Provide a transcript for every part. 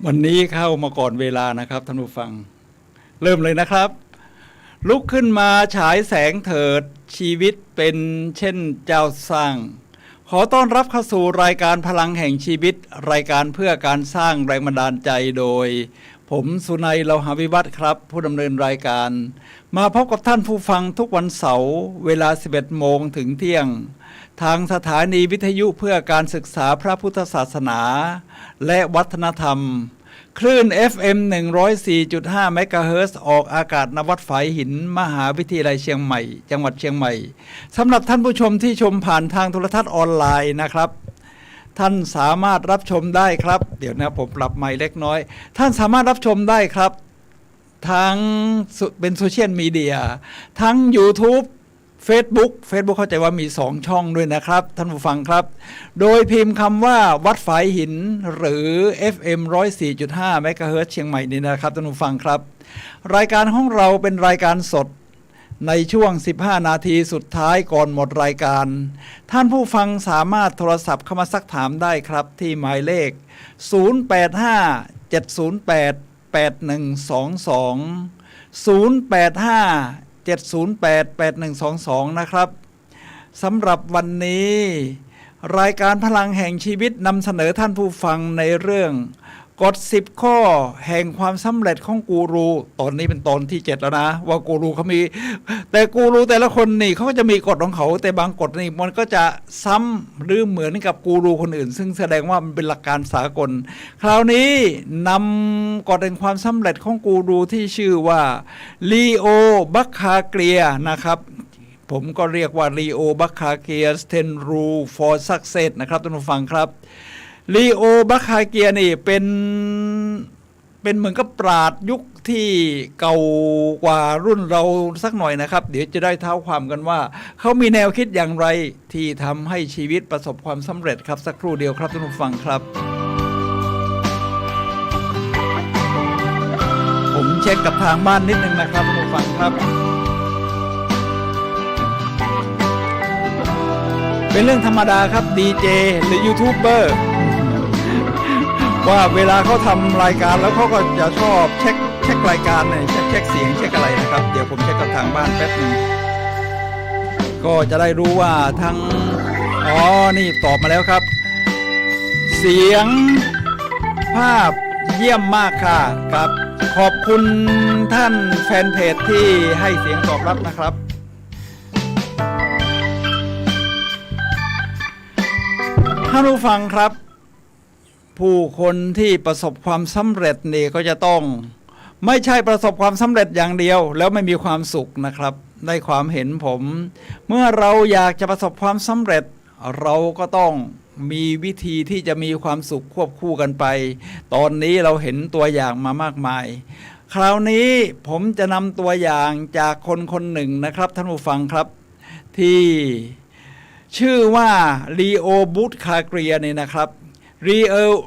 วันนี้เข้ามาก่อนเวลานะครับท่านผู้ฟังเริ่มเลยนะครับลุกขึ้นมาฉายแสงเถิดชีวิตเป็นเช่นเจ้าสร้างขอต้อนรับเข้าสู่รายการพลังแห่งชีวิตรายการเพื่อการสร้างแรงบันดาลใจโดยผมสุนัยเลาหาวิวัฒน์ครับผู้ดำเนินรายการมาพบกับท่านผู้ฟังทุกวันเสาร์เวลา 11 โมงถึงเที่ยงทางสถานีวิทยุเพื่อการศึกษาพระพุทธศาสนาและวัฒนธรรมคลื่น FM 104.5 เมกะเฮิรตซ์ออกอากาศณวัดฝายหินมหาวิทยาลัยเชียงใหม่จังหวัดเชียงใหม่สำหรับท่านผู้ชมที่ชมผ่านทางโทรทัศน์ออนไลน์นะครับท่านสามารถรับชมได้ครับเดี๋ยวนะผมปรับไมค์เล็กน้อยท่านสามารถรับชมได้ครับทั้งเป็นโซเชียลมีเดียทั้ง YouTube Facebook เข้าใจว่ามี2ช่องด้วยนะครับท่านผู้ฟังครับโดยพิมพ์คำว่าวัดฝายหินหรือ FM 104.5 เมกะเฮิรตซ์เชียงใหม่นี่นะครับท่านผู้ฟังครับรายการของเราเป็นรายการสดในช่วง15นาทีสุดท้ายก่อนหมดรายการท่านผู้ฟังสามารถโทรศัพท์เข้ามาซักถามได้ครับที่หมายเลข0857088122 นะครับสำหรับวันนี้รายการพลังแห่งชีวิตนำเสนอท่านผู้ฟังในเรื่องกฎ10 ข้อแห่งความสำเร็จของกูรูตอนนี้เป็นตอนที่7แล้วนะว่ากูรูเขามีแต่กูรูแต่ละคนนี่เขาก็จะมีกฎของเขาแต่บางกฎนี่มันก็จะซ้ำหรือเหมือนกับกูรูคนอื่นซึ่งแสดงว่ามันเป็นหลักการสากลคราวนี้นำกฎแห่งความสำเร็จของกูรูที่ชื่อว่าลีโอบัคคาเกลียนะครับผมก็เรียกว่าลีโอบัคคาเกลีย10 Rule for Success นะครับท่านผู้ฟังครับลีโอบัคคาเกียนี่เป็นเหมือนกับปราชญ์ยุคที่เก่ากว่ารุ่นเราสักหน่อยนะครับเดี๋ยวจะได้เท้าความกันว่าเขามีแนวคิดอย่างไรที่ทำให้ชีวิตประสบความสำเร็จครับสักครู่เดียวครับท่านผู้ฟังครับผมเช็คกับทางบ้านนิดนึงนะครับท่านผู้ฟังครับเป็นเรื่องธรรมดาครับดีเจหรือยูทูบเบอร์ว่าเวลาเขาทำรายการแล้วเขาก็จะชอบเช็ครายการเนี่ยเช็คเสียงเช็คอะไรนะครับเดี๋ยวผมเช็คกับทางบ้านแป๊บนึงก็จะได้รู้ว่าทั้งนี่ตอบมาแล้วครับเสียงภาพเยี่ยมมากค่ะครับขอบคุณท่านแฟนเพจที่ให้เสียงตอบรับนะครับท่านผู้ฟังครับผู้คนที่ประสบความสำเร็จนี่ก็จะต้องไม่ใช่ประสบความสำเร็จอย่างเดียวแล้วไม่มีความสุขนะครับในความเห็นผมเมื่อเราอยากจะประสบความสำเร็จเราก็ต้องมีวิธีที่จะมีความสุขควบคู่กันไปตอนนี้เราเห็นตัวอย่างมามากมายคราวนี้ผมจะนำตัวอย่างจากคนหนึ่งนะครับท่านผู้ฟังครับที่ชื่อว่าลีโอบูธคาเกรียนี่นะครับลี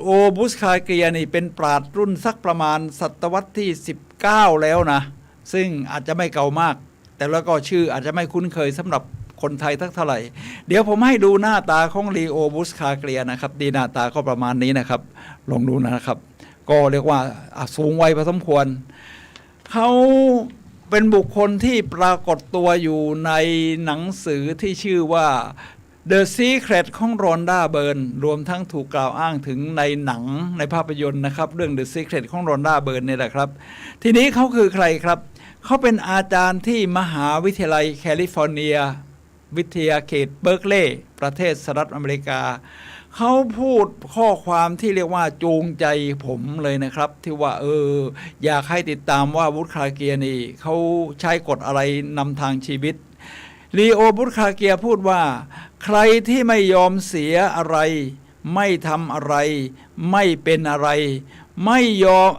โอบูธคาเกรียนี่เป็นปราชญ์รุ่นสักประมาณศตวรรษที่19แล้วนะซึ่งอาจจะไม่เก่ามากแต่แล้วก็ชื่ออาจจะไม่คุ้นเคยสำหรับคนไทยทักเท่าไหร่เดี๋ยวผมให้ดูหน้าตาของลีโอบูธคาเกรียนะครับดีหน้าตาก็ประมาณนี้นะครับลองดูนะครับก็เรียกว่าสูงวัยพอสมควรเขาเป็นบุคคลที่ปรากฏตัวอยู่ในหนังสือที่ชื่อว่า The Secret ของโรนด้าเบิร์นรวมทั้งถูกกล่าวอ้างถึงในหนังในภาพยนตร์นะครับเรื่อง The Secret ของโรนด้าเบิร์นนี่แหละครับทีนี้เขาคือใครครับเขาเป็นอาจารย์ที่มหาวิทยาลัยแคลิฟอร์เนียวิทยาเขตเบิร์กลีย์ประเทศสหรัฐอเมริกาเขาพูดข้อความที่เรียกว่าจูงใจผมเลยนะครับที่ว่าอยากให้ติดตามว่าบูธคาเกียนี่เขาใช้กฎอะไรนำทางชีวิตลีโอบูธคาเกียพูดว่าใครที่ไม่ยอมเสียอะไรไม่ทำอะไรไม่เป็นอะไรไม่ยอม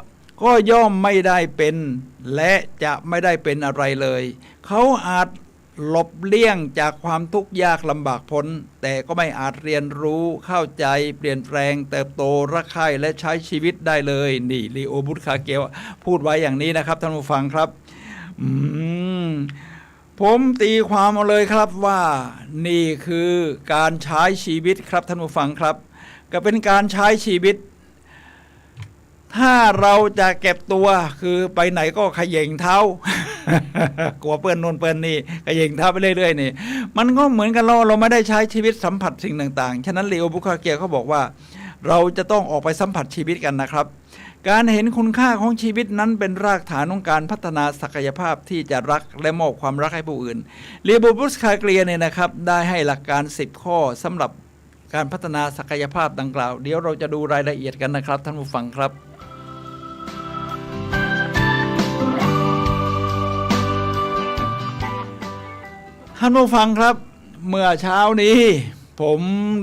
ก็ย่อมไม่ได้เป็นและจะไม่ได้เป็นอะไรเลยเขาอาจหลบเลี่ยงจากความทุกข์ยากลำบากพ้นแต่ก็ไม่อาจเรียนรู้เข้าใจเปลี่ยนแปลงเติบโตรักใคร่และใช้ชีวิตได้เลยนี่ลีโอบูธคาเกียพูดไว้อย่างนี้นะครับท่านผู้ฟังครับผมตีความเอาเลยครับว่านี่คือการใช้ชีวิตครับท่านผู้ฟังครับก็เป็นการใช้ชีวิต ถ้าเราจะเก็บตัวคือไปไหนก็เขย่งเท้า กลัวเปื้อนนู่นเปื้อนนี่เขย่งเท้าไปเรื่อยๆนี่มันก็เหมือนกันเราไม่ได้ใช้ชีวิตสัมผัสสิ่งต่างๆฉะนั้นลีโอบุคาเกียเขาบอกว่าเราจะต้องออกไปสัมผัสชีวิตกันนะครับการเห็นคุณค่าของชีวิตนั้นเป็นรากฐานของการพัฒนาศักยภาพที่จะรักและมอบความรักให้ผู้อื่นลีโอบุคาเกียเนี่ยนะครับได้ให้หลักการ10ข้อสำหรับการพัฒนาศักยภาพดังกล่าวเดี๋ยวเราจะดูรายละเอียดกันนะครับท่านผู้ฟังครับท่านผู้ฟังครับเมื่อเช้านี้ผม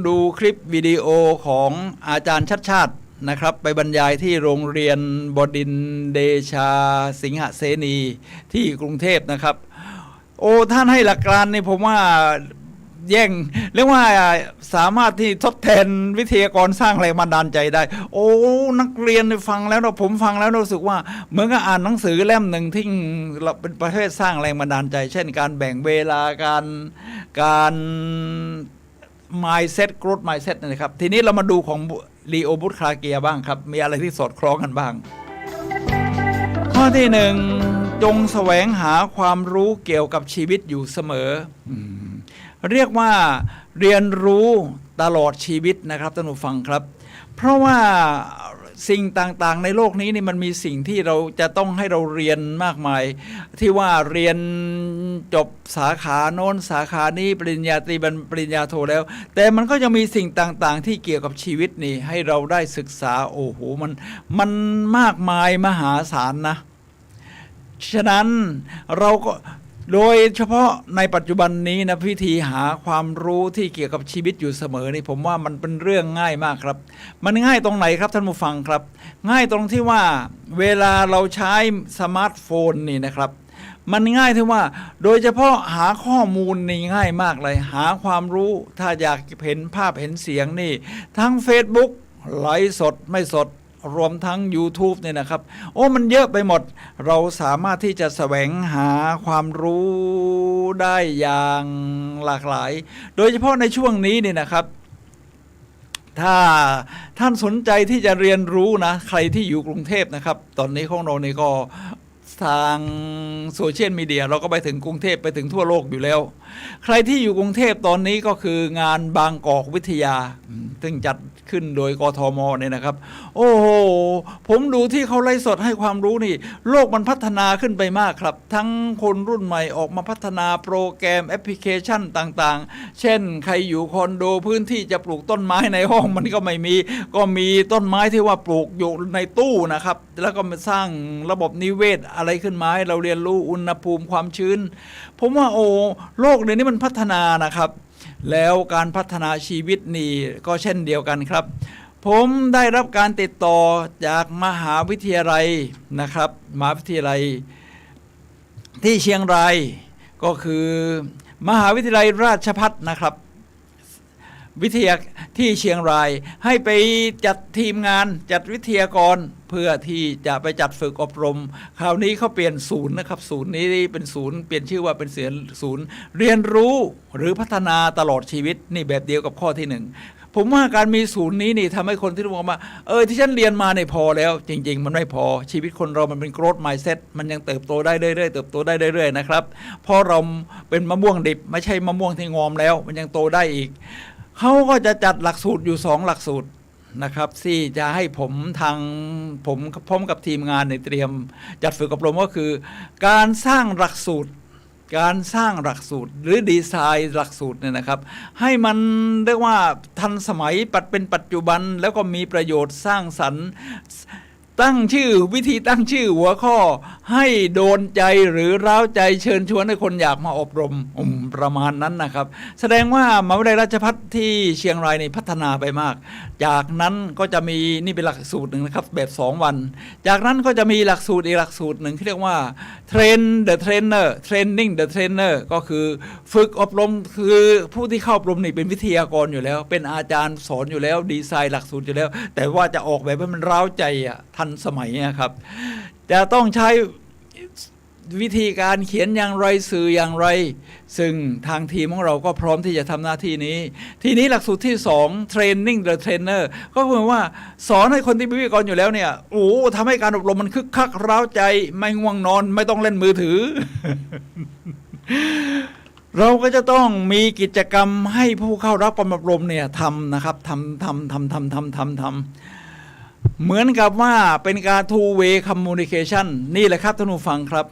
ดูคลิปวิดีโอของอาจารย์ชัดชาตินะครับไปบรรยายที่โรงเรียนบดินทร์เดชาสิงหเสนีที่กรุงเทพนะครับโอ้ท่านให้หลักการนี่ผมว่าแย่งเรียกว่าสามารถที่ทดแทนวิทยากรสร้างแรงบันดาลใจได้โอ้นักเรียนฟังแล้วผมฟังแล้วรู้สึกว่าเหมือนกับอ่านหนังสือเล่มหนึ่งที่เป็นประเภทสร้างแรงบันดาลใจเช่นการแบ่งเวลาการmindset growth mindset นะครับทีนี้เรามาดูของลีโอบุคาเกียบ้างครับมีอะไรที่สอดคล้องกันบ้างข้อที่หนึ่งจงแสวงหาความรู้เกี่ยวกับชีวิตอยู่เสมอเรียกว่าเรียนรู้ตลอดชีวิตนะครับท่านผู้ฟังครับเพราะว่าสิ่งต่างๆในโลกนี้นี่มันมีสิ่งที่เราจะต้องให้เราเรียนมากมายที่ว่าเรียนจบสาขาโน้นสาขานี้ปริญญาตรีปริญญาโทแล้วแต่มันก็ยังมีสิ่งต่างๆที่เกี่ยวกับชีวิตนี่ให้เราได้ศึกษาโอ้โหมันมากมายมหาศาลนะฉะนั้นเราก็โดยเฉพาะในปัจจุบันนี้นะวิธีหาความรู้ที่เกี่ยวกับชีวิตอยู่เสมอนี่ผมว่ามันเป็นเรื่องง่ายมากครับมันง่ายตรงไหนครับท่านผู้ฟังครับง่ายตรงที่ว่าเวลาเราใช้สมาร์ทโฟนนี่นะครับมันง่ายที่ว่าโดยเฉพาะหาข้อมูลนี่ง่ายมากเลยหาความรู้ถ้าอยากเห็นภาพเห็นเสียงนี่ทั้ง Facebook ไลฟ์สดไม่สดรวมทั้ง YouTube เนี่ยนะครับโอ้มันเยอะไปหมดเราสามารถที่จะแสวงหาความรู้ได้อย่างหลากหลายโดยเฉพาะในช่วงนี้เนี่ยนะครับถ้าท่านสนใจที่จะเรียนรู้นะใครที่อยู่กรุงเทพนะครับตอนนี้ของเรานี่ก็ทางโซเชียลมีเดียเราก็ไปถึงกรุงเทพไปถึงทั่วโลกอยู่แล้วใครที่อยู่กรุงเทพตอนนี้ก็คืองานบางกอกวิทยาซึ่งจัดขึ้นโดยกทมเนี่ยนะครับโอ้โหผมดูที่เขาไลฟ์สดให้ความรู้นี่โลกมันพัฒนาขึ้นไปมากครับทั้งคนรุ่นใหม่ออกมาพัฒนาโปรแกรมแอปพลิเคชันต่างๆเช่นใครอยู่คอนโดพื้นที่จะปลูกต้นไม้ในห้องมันก็ไม่มีก็มีต้นไม้ที่ว่าปลูกอยู่ในตู้นะครับแล้วก็มาสร้างระบบนิเวศอะไรขึ้นมาให้เราเรียนรู้อุณหภูมิความชื้นผมว่าโอ้โลกเดี๋ยวนี้มันพัฒนานะครับแล้วการพัฒนาชีวิตนี่ก็เช่นเดียวกันครับผมได้รับการติดต่อจากมหาวิทยาลัยนะครับมหาวิทยาลัยที่เชียงรายก็คือมหาวิทยาลัยราชภัฏนะครับวิทยาที่เชียงรายให้ไปจัดทีมงานจัดวิทยากรเพื่อที่จะไปจัดฝึกอบรมคราวนี้เขาเปลี่ยนศูนย์นะครับศูนย์นี้เป็นศูนย์เปลี่ยนชื่อว่าเป็นศูนย์เรียนรู้หรือพัฒนาตลอดชีวิตนี่แบบเดียวกับข้อที่หนึ่งผมว่าการมีศูนย์นี้นี่ทำให้คนที่รู้ว่าที่ฉันเรียนมาเนี่ยพอแล้วจริงๆมันไม่พอชีวิตคนเรามันเป็น growth mindset มันยังเติบโตได้เรื่อยๆเติบโตได้เรื่อยๆนะครับเพราะเราเป็นมะม่วงดิบไม่ใช่มะม่วงที่งอมแล้วมันยังโตได้อีกเขาก็จะจัดหลักสูตรอยู่2หลักสูตรนะครับที่จะให้ผมพร้อมกับทีมงานในเตรียมจัดฝึกอบรมก็คือการสร้างหลักสูตรหรือดีไซน์หลักสูตรเนี่ยนะครับให้มันเรียกว่าทันสมัยเป็นปัจจุบันแล้วก็มีประโยชน์สร้างสรรค์ตั้งชื่อวิธีตั้งชื่อหัวข้อให้โดนใจหรือร้าวใจเชิญชวนให้คนอยากมาอบรมประมาณนั้นนะครับแสดงว่ามหาวิทยาลัยราชภัฏที่เชียงรายนี่พัฒนาไปมากจากนั้นก็จะมีนี่เป็นหลักสูตรหนึ่งนะครับแบบ2วันจากนั้นก็จะมีหลักสูตรอีกหลักสูตรหนึ่งที่เรียกว่า Train the Trainer Training the Trainer ก็คือฝึกอบรมคือผู้ที่เข้าอบรมนี่เป็นวิทยากรอยู่แล้วเป็นอาจารย์สอนอยู่แล้วดีไซน์หลักสูตรอยู่แล้วแต่ว่าจะออกแบบให้มันร้าวใจทันสมัยนะครับจะต้องใช้ วิธีการเขียนอย่างไรสื่ออย่างไรซึ่งทางทีมของเราก็พร้อมที่จะทำหน้าที่นี้ทีนี้หลักสูตรที่2 Training the Trainer ก็คือว่าสอนให้คนที่เป็นวิทยากรอยู่แล้วเนี่ยโอ้ทำให้การอบรมมันคึกคักเร้าใจไม่ง่วงนอนไม่ต้องเล่นมือถือ เราก็จะต้องมีกิจกรรมให้ผู้เข้ารับการอบรมเนี่ยทำนะครับทำเหมือนกับว่าเป็นการ two way communication นี่แหละครับท่านผู้ฟังครับ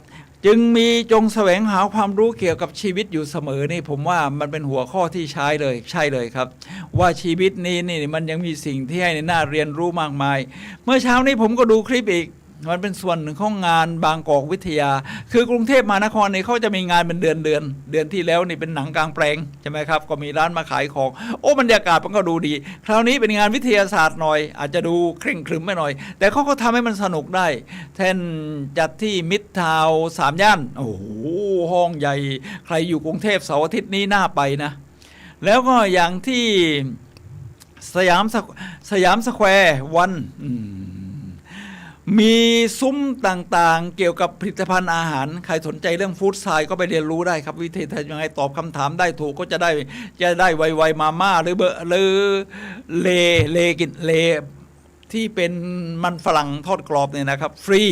จึงมีจงแสวงหาความรู้เกี่ยวกับชีวิตอยู่เสมอนี่ผมว่ามันเป็นหัวข้อที่ใช้เลยครับว่าชีวิตนี้นี่มันยังมีสิ่งที่ให้น่าเรียนรู้มากมายเมื่อเช้านี้ผมก็ดูคลิปอีกมันเป็นส่วนหนึ่งของงานบางกอกวิทยาคือกรุงเทพมหานครนี่เขาจะมีงานเป็นเดือนที่แล้วนี่เป็นหนังกลางแปลงใช่ไหมครับก็มีร้านมาขายของโอ้บรรยากาศมันก็ดูดีคราวนี้เป็นงานวิทยาศาสตร์หน่อยอาจจะดูเคร่งครึมไม่หน่อยแต่เขาก็ทำให้มันสนุกได้แทนจัดที่มิตรทาวน์3 ย่านโอ้โหห้องใหญ่ใครอยู่กรุงเทพเสาร์อาทิตย์นี้น่าไปนะแล้วก็อย่างที่สยามสแควร์วันมีซุ้มต่างๆเกี่ยวกับผลิตภัณฑ์อาหารใครสนใจเรื่องฟู้ดไซน์ก็ไปเรียนรู้ได้ครับวิธีทำยังไงตอบคำถามได้ถูกก็จะได้ไวๆมาม่าหรือเลกินเลที่เป็นมันฝรั่งทอดกรอบเนี่ยนะครับฟรี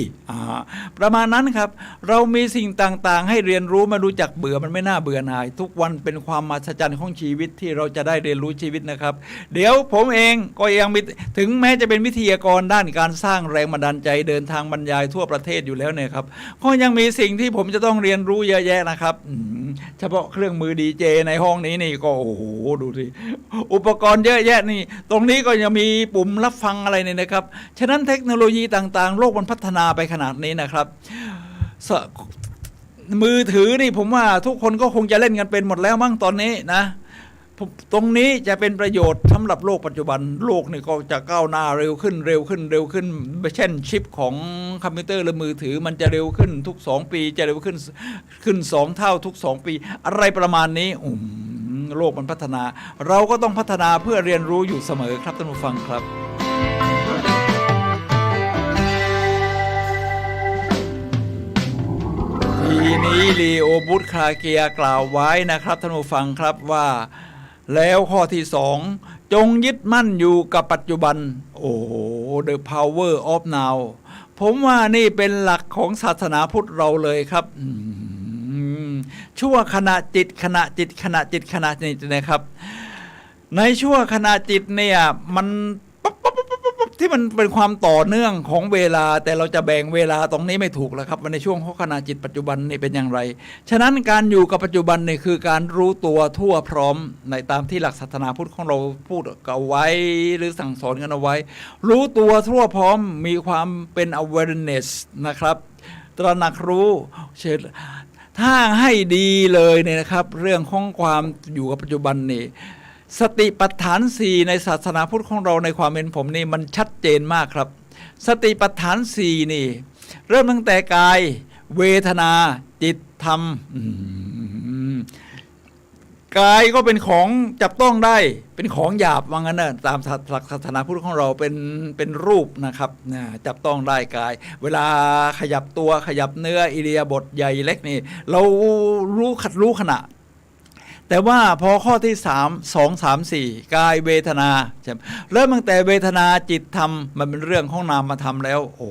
ประมาณนั้นครับเรามีสิ่งต่างๆให้เรียนรู้มารู้จักเบื่อมันไม่น่าเบื่อหน่ายทุกวันเป็นความมหัศจรรย์ของชีวิตที่เราจะได้เรียนรู้ชีวิตนะครับเดี๋ยวผมเองก็ยังมีถึงแม้จะเป็นวิทยากรด้านการสร้างแรงบันดาลใจเดินทางบรรยายทั่วประเทศอยู่แล้วเนี่ยครับก็ยังมีสิ่งที่ผมจะต้องเรียนรู้เยอะแยะนะครับเฉพาะเครื่องมือดีเจในห้องนี้นี่ก็โอ้โหดูสิอุปกรณ์เยอะแยะนี่ตรงนี้ก็ยังมีปุ่มรับฟังอะไรนะครับฉะนั้นเทคโนโลยีต่างๆโลกมันพัฒนาไปขนาดนี้นะครับมือถือนี่ผมว่าทุกคนก็คงจะเล่นกันเป็นหมดแล้วมั้งตอนนี้นะตรงนี้จะเป็นประโยชน์สำหรับโลกปัจจุบันโลกนี่ก็จะก้าวหน้าเร็วขึ้นเช่นชิปของคอมพิวเตอร์หรือมือถือมันจะเร็วขึ้นทุก2 ปีจะเร็วขึ้น2 เท่าทุก2 ปีอะไรประมาณนี้โลกมันพัฒนาเราก็ต้องพัฒนาเพื่อเรียนรู้อยู่เสมอครับท่านผู้ฟังครับทีนี้ลีโอบุตคาเกียกล่าวไว้นะครับท่านผู้ฟังครับว่าแล้วข้อที่2จงยึดมั่นอยู่กับปัจจุบันโอ้โห the power of now ผมว่านี่เป็นหลักของศาสนาพุทธเราเลยครับชั่วขณะจิตนะครับในชั่วขณะจิตเนี่ยมันที่มันเป็นความต่อเนื่องของเวลาแต่เราจะแบ่งเวลาตรงนี้ไม่ถูกแล้วครับในช่วงของขณะจิตปัจจุบันนี่เป็นอย่างไรฉะนั้นการอยู่กับปัจจุบันนี่คือการรู้ตัวทั่วพร้อมในตามที่หลักศาสนาพุทธของเราพูดเอาไว้หรือสั่งสอนกันเอาไว้รู้ตัวทั่วพร้อมมีความเป็น awareness นะครับตระหนักรู้ถ้าให้ดีเลยเนี่ยนะครับเรื่องของความอยู่กับปัจจุบันนี่สติปัฏฐาน4ในศาสนาพุทธของเราในความเป็นผมนี่มันชัดเจนมากครับสติปัฏฐาน4นี่เริ่มตั้งแต่กายเวทนาจิตธรรมกายก็เป็นของจับต้องได้เป็นของหยาบว่างั้นนะตามหลักศาสนาพุทธของเราเป็นรูปนะครับจับต้องได้กายเวลาขยับตัวขยับเนื้ออิริยาบถใหญ่เล็กนี่เรารู้ขณะแต่ว่าพอข้อที่2 3 4กายเวทนาเริ่มตั้งแต่เวทนาจิตธรรมมันเป็นเรื่องของนามธรรมแล้วโอ้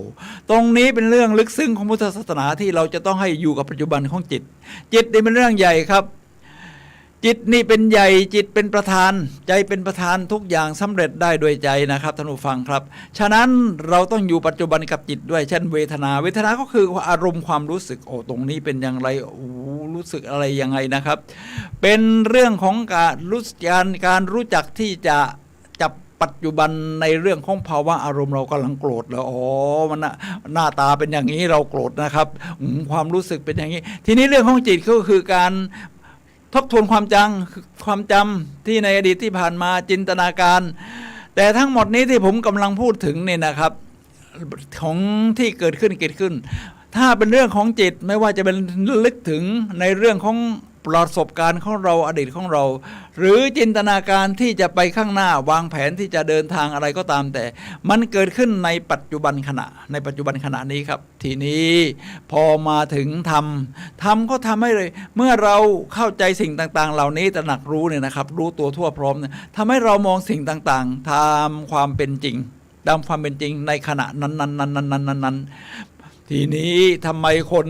ตรงนี้เป็นเรื่องลึกซึ้งของพุทธศาสนาที่เราจะต้องให้อยู่กับปัจจุบันของจิตนี่เป็นเรื่องใหญ่ครับจิตนี่เป็นใหญ่จิตเป็นประธานใจเป็นประธานทุกอย่างสำเร็จได้โดยใจนะครับท่านผู้ฟังครับฉะนั้นเราต้องอยู่ปัจจุบันกับจิตด้วยเช่นเวทนาก็คืออารมณ์ความรู้สึกโอ้ตรงนี้เป็นอย่างไรรู้สึกอะไรยังไงนะครับเป็นเรื่องของการรู้จักที่จะจับปัจจุบันในเรื่องของภาวะอารมณ์เรากำลังโกรธแล้วมันหน้าตาเป็นอย่างนี้เราโกรธนะครับความรู้สึกเป็นอย่างนี้ทีนี้เรื่องของจิตก็คือการทบทวนความจำที่ในอดีตที่ผ่านมาจินตนาการแต่ทั้งหมดนี้ที่ผมกำลังพูดถึงเนี่ยนะครับของที่เกิดขึ้นถ้าเป็นเรื่องของจิตไม่ว่าจะเป็นลึกถึงในเรื่องของ ประสบการณ์ของเราอดีตของเรา หรือจินตนาการที่จะไปข้างหน้าวางแผนที่จะเดินทางอะไรก็ตามแต่มันเกิดขึ้นในปัจจุบันขณะนี้ครับทีนี้พอมาถึงธรรมก็ทำให้เลยเมื่อเราเข้าใจสิ่งต่างๆเหล่านี้ตระหนักรู้เนี่ยนะครับรู้ตัวทั่วพร้อมเนี่ยทำให้เรามองสิ่งต่างๆตามความเป็นจริงในขณะนั้นทีนี้ทำไมคน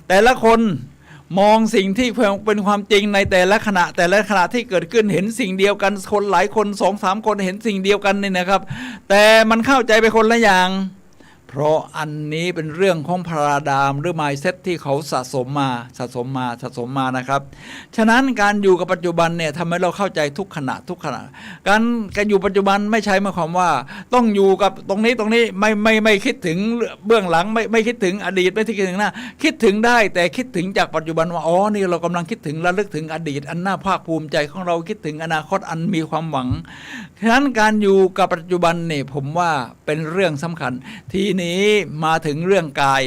แต่ละคนมองสิ่งที่เป็นความจริงในแต่ละขณะที่เกิดขึ้นเห็นสิ่งเดียวกันคนหลายคน 2-3 คนเห็นสิ่งเดียวกันนี่นะครับแต่มันเข้าใจไปคนละอย่างเพราะอันนี้เป็นเรื่องของพาราดามหรือ mindset ที่เขาสะสมมานะครับฉะนั้นการอยู่กับปัจจุบันเนี่ยทำให้เราเข้าใจทุกขณะการอยู่ปัจจุบันไม่ใช่หมายความว่าต้องอยู่กับตรงนี้ไม่คิดถึงเบื้องหลังไม่คิดถึงอดีตไม่คิดถึงหน้าคิดถึงได้แต่คิดถึงจากปัจจุบันว่าอ๋อนี่เรากำลังคิดถึงระลึกถึงอดีตอันน่าภาคภูมิใจของเราคิดถึงอนาคตอันมีความหวังฉะนั้นการอยู่กับปัจจุบันเนี่ยผมว่าเป็นเรื่องสำคัญทีนี้มาถึงเรื่องกาย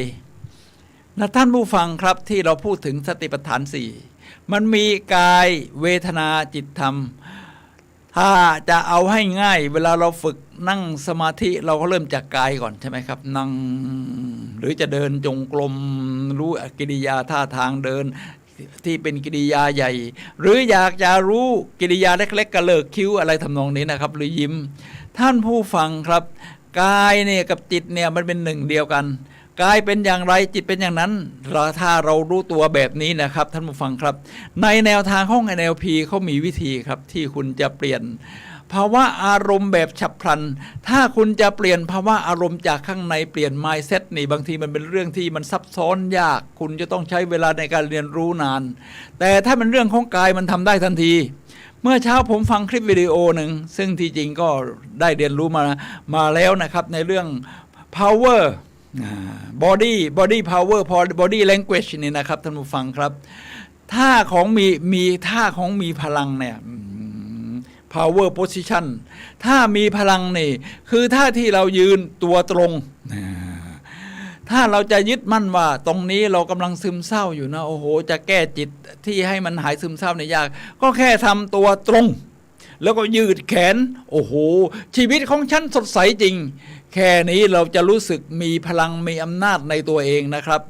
นะท่านผู้ฟังครับที่เราพูดถึงสติปัฏฐาน4มันมีกายเวทนาจิตธรรมถ้าจะเอาให้ง่ายเวลาเราฝึกนั่งสมาธิเราก็เริ่มจากกายก่อนใช่ไหมครับนั่งหรือจะเดินจงกรมรู้กิริยาท่าทางเดินที่เป็นกิริยาใหญ่หรืออยากจะรู้กิริยาเล็กๆกระเลิกคิ้วอะไรทำนองนี้นะครับหรือยิ้มท่านผู้ฟังครับกายเนี่ยกับจิตเนี่ยมันเป็นหนึ่งเดียวกันกายเป็นอย่างไรจิตเป็นอย่างนั้นถ้าเรารู้ตัวแบบนี้นะครับท่านผู้ฟังครับในแนวทางของ NLP เขามีวิธีครับที่คุณจะเปลี่ยนภาวะอารมณ์แบบฉับพลันถ้าคุณจะเปลี่ยนภาวะอารมณ์จากข้างในเปลี่ยน mindset นี่บางทีมันเป็นเรื่องที่มันซับซ้อนยากคุณจะต้องใช้เวลาในการเรียนรู้นานแต่ถ้าเป็นเรื่องของกายมันทำได้ทันทีเมื่อเช้าผมฟังคลิปวิดีโอหนึ่งซึ่งที่จริงก็ได้เรียนรู้มาแล้วนะครับในเรื่อง power body power body language นี่นะครับท่านผู้ฟังครับท่าของมีท่าของมีพลังเนี่ยpower position ถ้ามีพลังนี่คือท่าที่เรายืนตัวตรงถ้าเราจะยึดมั่นว่าตรงนี้เรากำลังซึมเศร้าอยู่นะโอ้โหจะแก้จิตที่ให้มันหายซึมเศร้าเนี่ยยากก็แค่ทำตัวตรงแล้วก็ยืดแขนโอ้โหชีวิตของฉันสดใสจริงแค่นี้เราจะรู้สึกมีพลังมีอำนาจในตัวเองนะครับ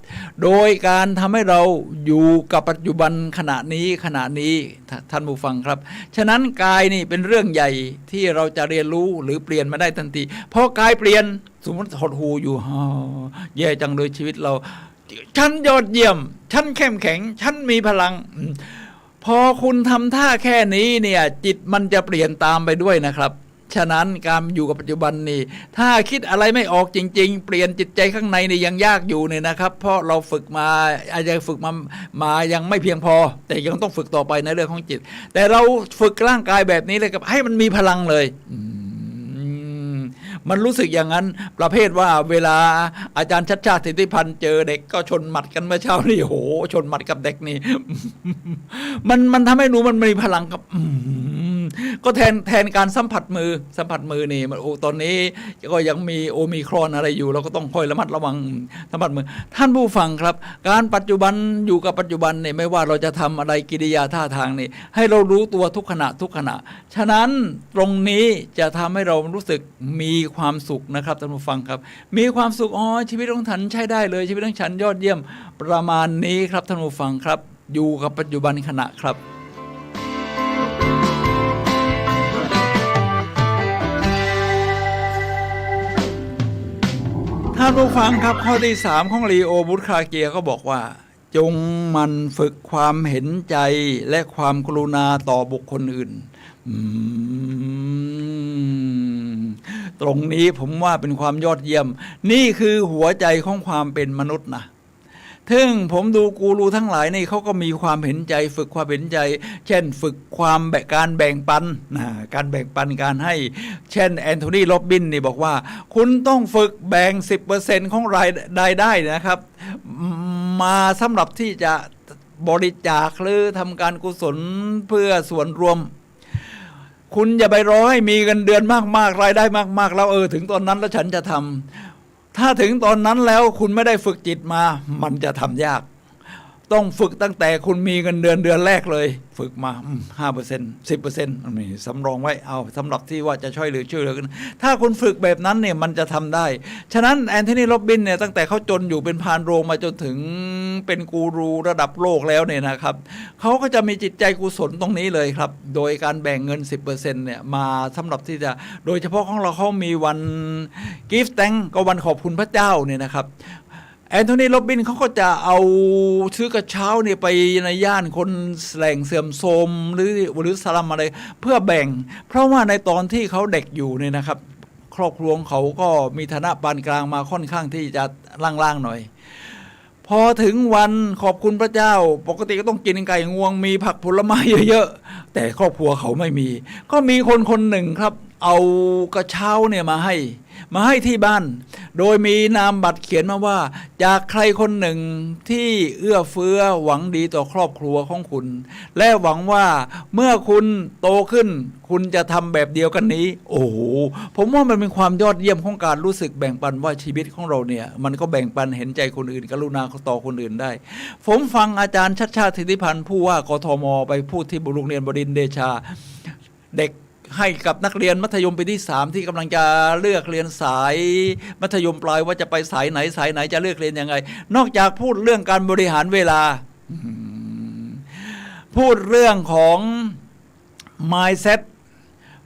โดยการทำให้เราอยู่กับปัจจุบันขณะนี้ท่านผู้ฟังครับฉะนั้นกายนี่เป็นเรื่องใหญ่ที่เราจะเรียนรู้หรือเปลี่ยนมาได้ทันทีเพราะกายเปลี่ยนสมมติหดหูอยู่แย่จังเลยชีวิตเราฉันยอดเยี่ยมฉันเข้มแข็งฉันมีพลังพอคุณทำท่าแค่นี้เนี่ยจิตมันจะเปลี่ยนตามไปด้วยนะครับฉะนั้นการอยู่กับปัจจุบันนี่ถ้าคิดอะไรไม่ออกจริงๆเปลี่ยนจิตใจข้างในนี่ยังยากอยู่เนี่ยนะครับเพราะเราฝึกมาอาจจะฝึกมายังไม่เพียงพอแต่ยังต้องฝึกต่อไปในเรื่องของจิตแต่เราฝึกร่างกายแบบนี้เลยกับให้มันมีพลังเลยมันรู้สึกอย่างนั้นประเภทว่าเวลาอาจารย์ชัดชาติสิทธิพันธ์เจอเด็กก็ชนหมัดกันเมื่อเช้านี่โหชนหมัดกับเด็กนี่ มันทำให้รู้มันมีพลังกับก็แทนการสัมผัสมือนี่มันตอนนี้ก็ยังมีโอมิครอนอะไรอยู่เราก็ต้องคอยระมัดระวังสัมผัสมือท่านผู้ฟังครับการปัจจุบันอยู่กับปัจจุบันเนี่ยไม่ว่าเราจะทำอะไรกิริยาท่าทางนี่ให้เรารู้ตัวทุกขณะฉะนั้นตรงนี้จะทำให้เรารู้สึกมีความสุขนะครับท่านผู้ฟังครับมีความสุขชีวิตของฉันใช้ได้เลยชีวิตของฉันยอดเยี่ยมประมาณนี้ครับท่านผู้ฟังครับอยู่กับปัจจุบันขณะครับท่านผู้ฟังครับข้อที่3ของลีโอบุตคาเกียก็บอกว่าจงมันฝึกความเห็นใจและความกรุณาต่อบุคคลอื่นตรงนี้ผมว่าเป็นความยอดเยี่ยมนี่คือหัวใจของความเป็นมนุษย์นะซึ่งผมดูกูรูทั้งหลายนี่เขาก็มีความเห็นใจฝึกความเห็นใจเช่นฝึกการแบ่งปันการแบ่งปันการให้เช่นแอนโทนีโรบบินนี่บอกว่าคุณต้องฝึกแบ่ง 10% ของรายได้นะครับมาสำหรับที่จะบริจาคหรือทำการกุศลเพื่อส่วนรวมคุณอย่าไปรอให้มีเงินเดือนมากๆรายได้มากๆแล้วถึงตอนนั้นแล้วฉันจะทำถ้าถึงตอนนั้นแล้วคุณไม่ได้ฝึกจิตมามันจะทำยาก ต้องฝึกตั้งแต่คุณมีเงินเดือนแรกเลยฝึกมา5% 10%นี่สำรองไว้เอาสำหรับที่ว่าจะช่วยเหลือกันถ้าคุณฝึกแบบนั้นเนี่ยมันจะทำได้ฉะนั้นแอนโทนีโรบินเนี่ยตั้งแต่เขาจนอยู่เป็นพานโรงมาจนถึงเป็นกูรูระดับโลกแล้วเนี่ยนะครับเขาก็จะมีจิตใจกุศลตรงนี้เลยครับโดยการแบ่งเงิน 10% เนี่ยมาสำหรับที่จะโดยเฉพาะของเราเขามีวัน Give Thanks ก็วันขอบคุณพระเจ้าเนี่ยนะครับแอนโทนีโรบินเขาก็จะเอาซื้อกระเช้าเนี่ยไปในย่านคนแหล่งเสื่อมโทรมหรือสลัมอะไรเพื่อแบ่งเพราะว่าในตอนที่เขาเด็กอยู่เนี่ยนะครับครอบครัวของเขาก็มีฐานะปานกลางมาค่อนข้างที่จะล่างๆหน่อยพอถึงวันขอบคุณพระเจ้าปกติก็ต้องกินไก่งวงมีผักผลไม้เยอะๆแต่ครอบครัวเขาไม่มีก็มีคนหนึ่งครับเอากระเช้าเนี่ยมาให้ที่บ้านโดยมีนามบัตรเขียนมาว่าจากใครคนหนึ่งที่เอื้อเฟื้อหวังดีต่อครอบครัวของคุณและหวังว่าเมื่อคุณโตขึ้นคุณจะทำแบบเดียวกันนี้โอ้โหผมว่ามันเป็นความยอดเยี่ยมของการรู้สึกแบ่งปันว่าชีวิตของเราเนี่ยมันก็แบ่งปันเห็นใจคนอื่นกรุณาต่อคนอื่นได้ผมฟังอาจารย์ชัชชาติ สิทธิพันธ์ผู้ว่ากทมไปพูดที่โรงเรียนบดินทร์เดชาเด็กให้กับนักเรียนมัธยมปีที่3ที่กำลังจะเลือกเรียนสายมัธยมปลายว่าจะไปสายไหนจะเลือกเรียนยังไงนอกจากพูดเรื่องการบริหารเวลาพูดเรื่องของ mindset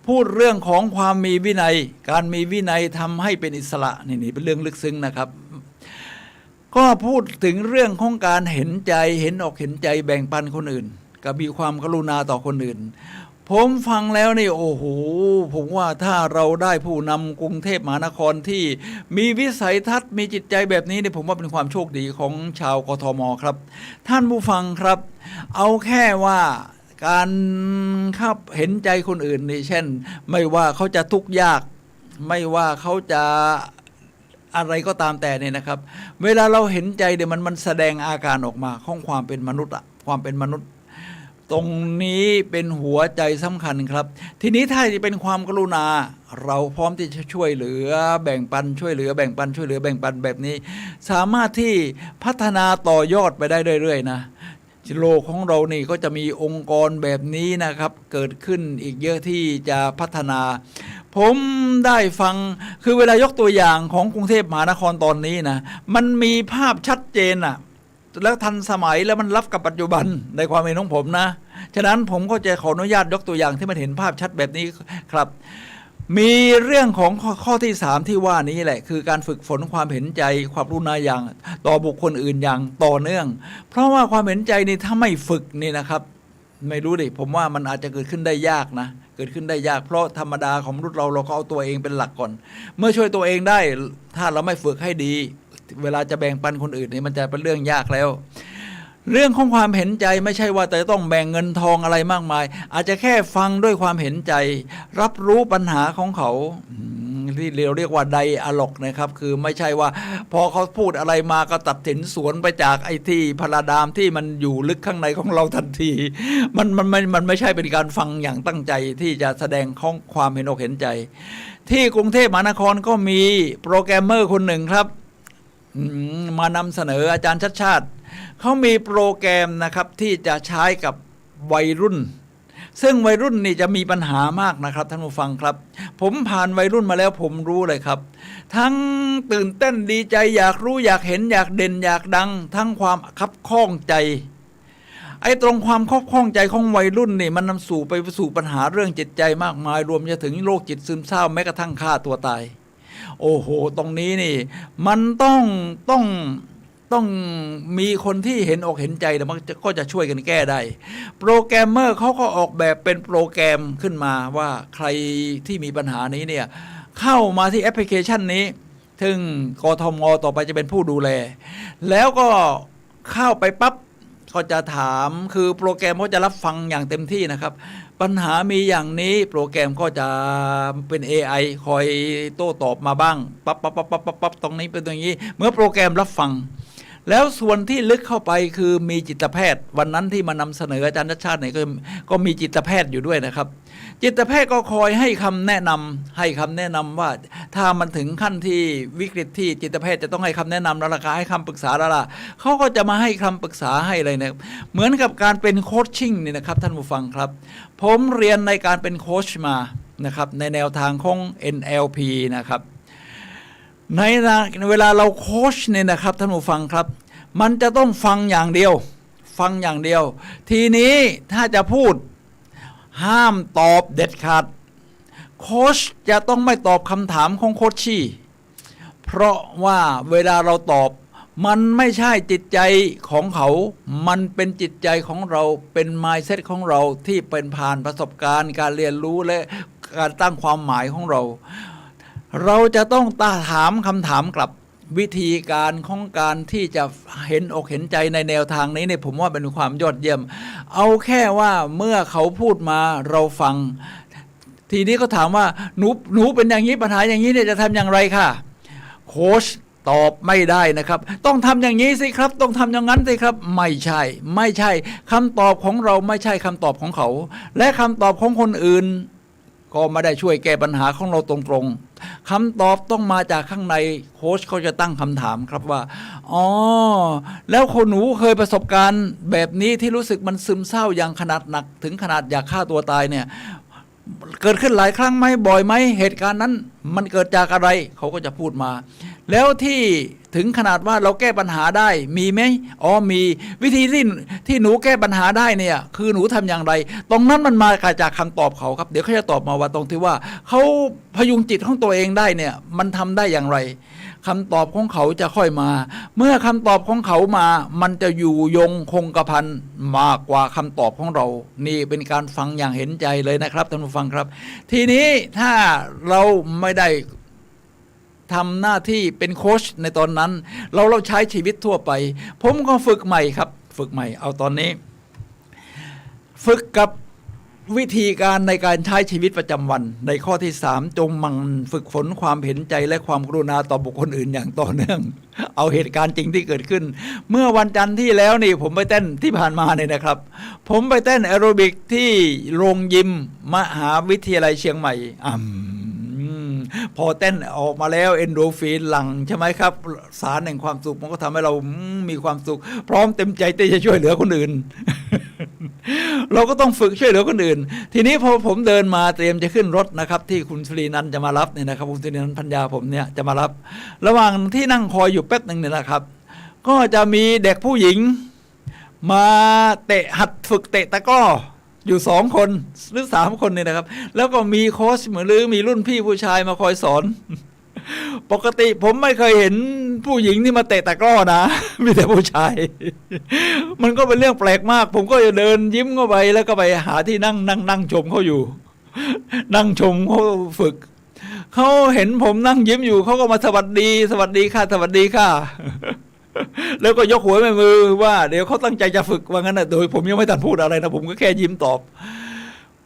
พูดเรื่องของความมีวินัยการมีวินัยทำให้เป็นอิสระนี่เป็นเรื่องลึกซึ้งนะครับก็พูดถึงเรื่องของการเห็นใจเห็นอกเห็นใจแบ่งปันคนอื่นกับมีความกรุณาต่อคนอื่นผมฟังแล้วนี่โอ้โหผมว่าถ้าเราได้ผู้นำกรุงเทพมหานครที่มีวิสัยทัศน์มีจิตใจแบบนี้เนี่ยผมว่าเป็นความโชคดีของชาวกทมครับท่านผู้ฟังครับเอาแค่ว่าการครับเห็นใจคนอื่นนี่เช่นไม่ว่าเขาจะทุกข์ยากไม่ว่าเขาจะอะไรก็ตามแต่เนี่ยนะครับเวลาเราเห็นใจเนี่ยมันแสดงอาการออกมาของความเป็นมนุษย์ความเป็นมนุษย์ตรงนี้เป็นหัวใจสำคัญครับทีนี้ถ้าจะเป็นความกรุณาเราพร้อมที่จะช่วยเหลือแบ่งปันช่วยเหลือแบ่งปันช่วยเหลือแบ่งปันแบบนี้สามารถที่พัฒนาต่อยอดไปได้เรื่อยๆนะโลกของเรานี่ก็จะมีองค์กรแบบนี้นะครับเกิดขึ้นอีกเยอะที่จะพัฒนาผมได้ฟังคือเวลายกตัวอย่างของกรุงเทพมหานครตอนนี้นะมันมีภาพชัดเจนอะแล้วทันสมัยแล้วมันรับกับปัจจุบันในความเห็นของผมนะฉะนั้นผมก็จะขออนุญาตยกตัวอย่างที่มันเห็นภาพชัดแบบนี้ครับมีเรื่องของข้อที่3ที่ว่านี้แหละคือการฝึกฝนความเห็นใจความกรุณาอย่างต่อบุคคลอื่นอย่างต่อเนื่องเพราะว่าความเห็นใจนี่ถ้าไม่ฝึกนี่นะครับไม่รู้ดิผมว่ามันอาจจะเกิดขึ้นได้ยากนะเกิดขึ้นได้ยากเพราะธรรมดาของมนุษย์เราก็เอาตัวเองเป็นหลักก่อนเมื่อช่วยตัวเองได้ถ้าเราไม่ฝึกให้ดีเวลาจะแบ่งปันคนอื่นนี่มันจะเป็นเรื่องยากแล้วเรื่องของความเห็นใจไม่ใช่ว่าแต่ต้องแบ่งเงินทองอะไรมากมายอาจจะแค่ฟังด้วยความเห็นใจรับรู้ปัญหาของเขาที่เราเรียกว่าไดอะล็อกนะครับคือไม่ใช่ว่าพอเขาพูดอะไรมาก็ตัดสินสวนไปจากไอ้ที่พลาดามที่มันอยู่ลึกข้างในของเราทันทีมันไม่ใช่เป็นการฟังอย่างตั้งใจที่จะแสดงของความเห็นอกเห็นใจที่กรุงเทพมหานครก็มีโปรแกรมเมอร์คนหนึ่งครับมานำเสนออาจารย์ชัดชาติเขามีโปรแกรมนะครับที่จะใช้กับวัยรุ่นซึ่งวัยรุ่นนี่จะมีปัญหามากนะครับท่านผู้ฟังครับผมผ่านวัยรุ่นมาแล้วผมรู้เลยครับทั้งตื่นเต้นดีใจอยากรู้อยากเห็นอยากเด่นอยากดังทั้งความคับข้องใจไอ้ตรงความคับข้องใจของวัยรุ่นนี่มันนำสู่ไปสู่ปัญหาเรื่องจิตใจมากมายรวมจะถึงโรคจิตซึมเศร้าแม้กระทั่งฆ่าตัวตายโอ้โหตรงนี้นี่มันต้องมีคนที่เห็นอกเห็นใจแล้วมันก็จะช่วยกันแก้ได้โปรแกรมเมอร์เขาก็ออกแบบเป็นโปรแกรมขึ้นมาว่าใครที่มีปัญหานี้เนี่ยเข้ามาที่แอปพลิเคชันนี้ซึ่งกทม.ต่อไปจะเป็นผู้ดูแลแล้วก็เข้าไปปั๊บก็จะถามคือโปรแกรมเขาจะรับฟังอย่างเต็มที่นะครับปัญหามีอย่างนี้โปรแกรมก็จะเป็น AI คอยโต้ตอบมาบ้างปั๊บตรงนี้เป็นอย่างนี้เมื่อโปรแกรมรับฟังแล้วส่วนที่ลึกเข้าไปคือมีจิตแพทย์วันนั้นที่มานำเสนออาจารย์ชัดชาติเนี่ยก็มีจิตแพทย์อยู่ด้วยนะครับ จิตแพทย์ก็คอยให้คำแนะนำว่าถ้ามันถึงขั้นที่วิกฤตที่จิตแพทย์จะต้องให้คำแนะนำแล้วล่ะให้คำปรึกษาแล้วล่ะเขาก็จะมาให้คำปรึกษาให้เลยนะเหมือนกับการเป็นโคชชิ่งนี่นะครับท่านผู้ฟังครับผมเรียนในการเป็นโค้ชมานะครับในแนวทางของ NLP นะครับในเวลาเราโค้ชเนี่ยนะครับท่านผู้ฟังครับมันจะต้องฟังอย่างเดียวทีนี้ถ้าจะพูดห้ามตอบเด็ดขาดโค้ชจะต้องไม่ตอบคำถามของโค้ชชี่เพราะว่าเวลาเราตอบมันไม่ใช่จิตใจของเขามันเป็นจิตใจของเราเป็น mindset ของเราที่เป็นผ่านประสบการณ์การเรียนรู้และการตั้งความหมายของเราจะต้องถามคำถามกลับวิธีการของการที่จะเห็นอกเห็นใจในแนวทางนี้เนี่ยผมว่าเป็นความยอดเยี่ยมเอาแค่ว่าเมื่อเขาพูดมาเราฟังทีนี้ก็ถามว่าหนูเป็นอย่างนี้ปัญหาอย่างนี้เนี่ยจะทำอย่างไรค่ะโค้ชตอบไม่ได้นะครับต้องทำอย่างนี้สิครับต้องทำอย่างนั้นสิครับไม่ใช่คำตอบของเราไม่ใช่คำตอบของเขาและคำตอบของคนอื่นก็ไม่ได้ช่วยแก้ปัญหาของเราตรงๆคำตอบต้องมาจากข้างในโค้ชเขาจะตั้งคำถามครับว่าอ๋อแล้วคนหนูเคยประสบการณ์แบบนี้ที่รู้สึกมันซึมเศร้าอย่างขนาดหนักถึงขนาดอยากฆ่าตัวตายเนี่ยเกิดขึ้นหลายครั้งไหมบ่อยไหมเหตุการณ์นั้นมันเกิดจากอะไรเขาก็จะพูดมาแล้วที่ถึงขนาดว่าเราแก้ปัญหาได้มีไหมอ๋อมีวิธีที่หนูแก้ปัญหาได้เนี่ยคือหนูทำอย่างไรตรงนั้นมันมาจากคำตอบเขาครับเดี๋ยวเขาจะตอบมาว่าตรงที่ว่าเขาพยุงจิตของตัวเองได้เนี่ยมันทำได้อย่างไรคำตอบของเขาจะค่อยมาเมื่อคำตอบของเขามามันจะอยู่ยงคงกระพันมากกว่าคำตอบของเรานี่เป็นการฟังอย่างเห็นใจเลยนะครับท่านผู้ฟังครับทีนี้ถ้าเราไม่ได้ทำหน้าที่เป็นโค้ชในตอนนั้นเราใช้ชีวิตทั่วไปผมก็ฝึกใหม่ครับฝึกใหม่เอาตอนนี้ฝึกกับวิธีการในการใช้ชีวิตประจำวันในข้อที่3จงมั่นฝึกฝนความเห็นใจและความกรุณาต่อบุคคลอื่นอย่างต่อเนื่องเอาเหตุการณ์จริงที่เกิดขึ้นเมื่อวันจันทร์ที่แล้วนี่ผมไปเต้นที่ผ่านมาเนี่ยนะครับผมไปเต้นแอโรบิกที่โรงยิมมหาวิทยาลัยเชียงใหม่พอเต้นออกมาแล้วเอนโดรฟินหลั่งใช่ไหมครับสารแห่งความสุขมันก็ทำให้เรามีความสุขพร้อมเต็มใจที่จะช่วยเหลือคนอื่น เราก็ต้องฝึกช่วยเหลือคนอื่นทีนี้พอผมเดินมาเตรียมจะขึ้นรถนะครับที่คุณสุรีนันท์จะมารับเนี่ยนะครับคุณสุรีนันท์พัญญาผมเนี่ยจะมารับระหว่างที่นั่งคอยอยู่แป๊บหนึ่งเนี่ยนะครับก็จะมีเด็กผู้หญิงมาหัดฝึกเตะตะกร้ออยู่2 คนหรือ3 คนเนี่ยนะครับแล้วก็มีโค้ชหรือมีรุ่นพี่ผู้ชายมาคอยสอนปกติผมไม่เคยเห็นผู้หญิงที่มาเตะตะกร้อนะมีแต่ผู้ชายมันก็เป็นเรื่องแปลกมากผมก็จะเดินยิ้มเข้าไปแล้วก็ไปหาที่นั่งชมเขาอยู่นั่งชมเขาฝึกเขาเห็นผมนั่งยิ้มอยู่เขาก็มาสวัสดีค่ะสวัสดีค่ะแล้วก็ยกหัวแม่มือว่าเดี๋ยวเขาตั้งใจจะฝึกว่างั้นนะโดยผมยังไม่ทันพูดอะไรนะผมก็แค่ยิ้มตอบ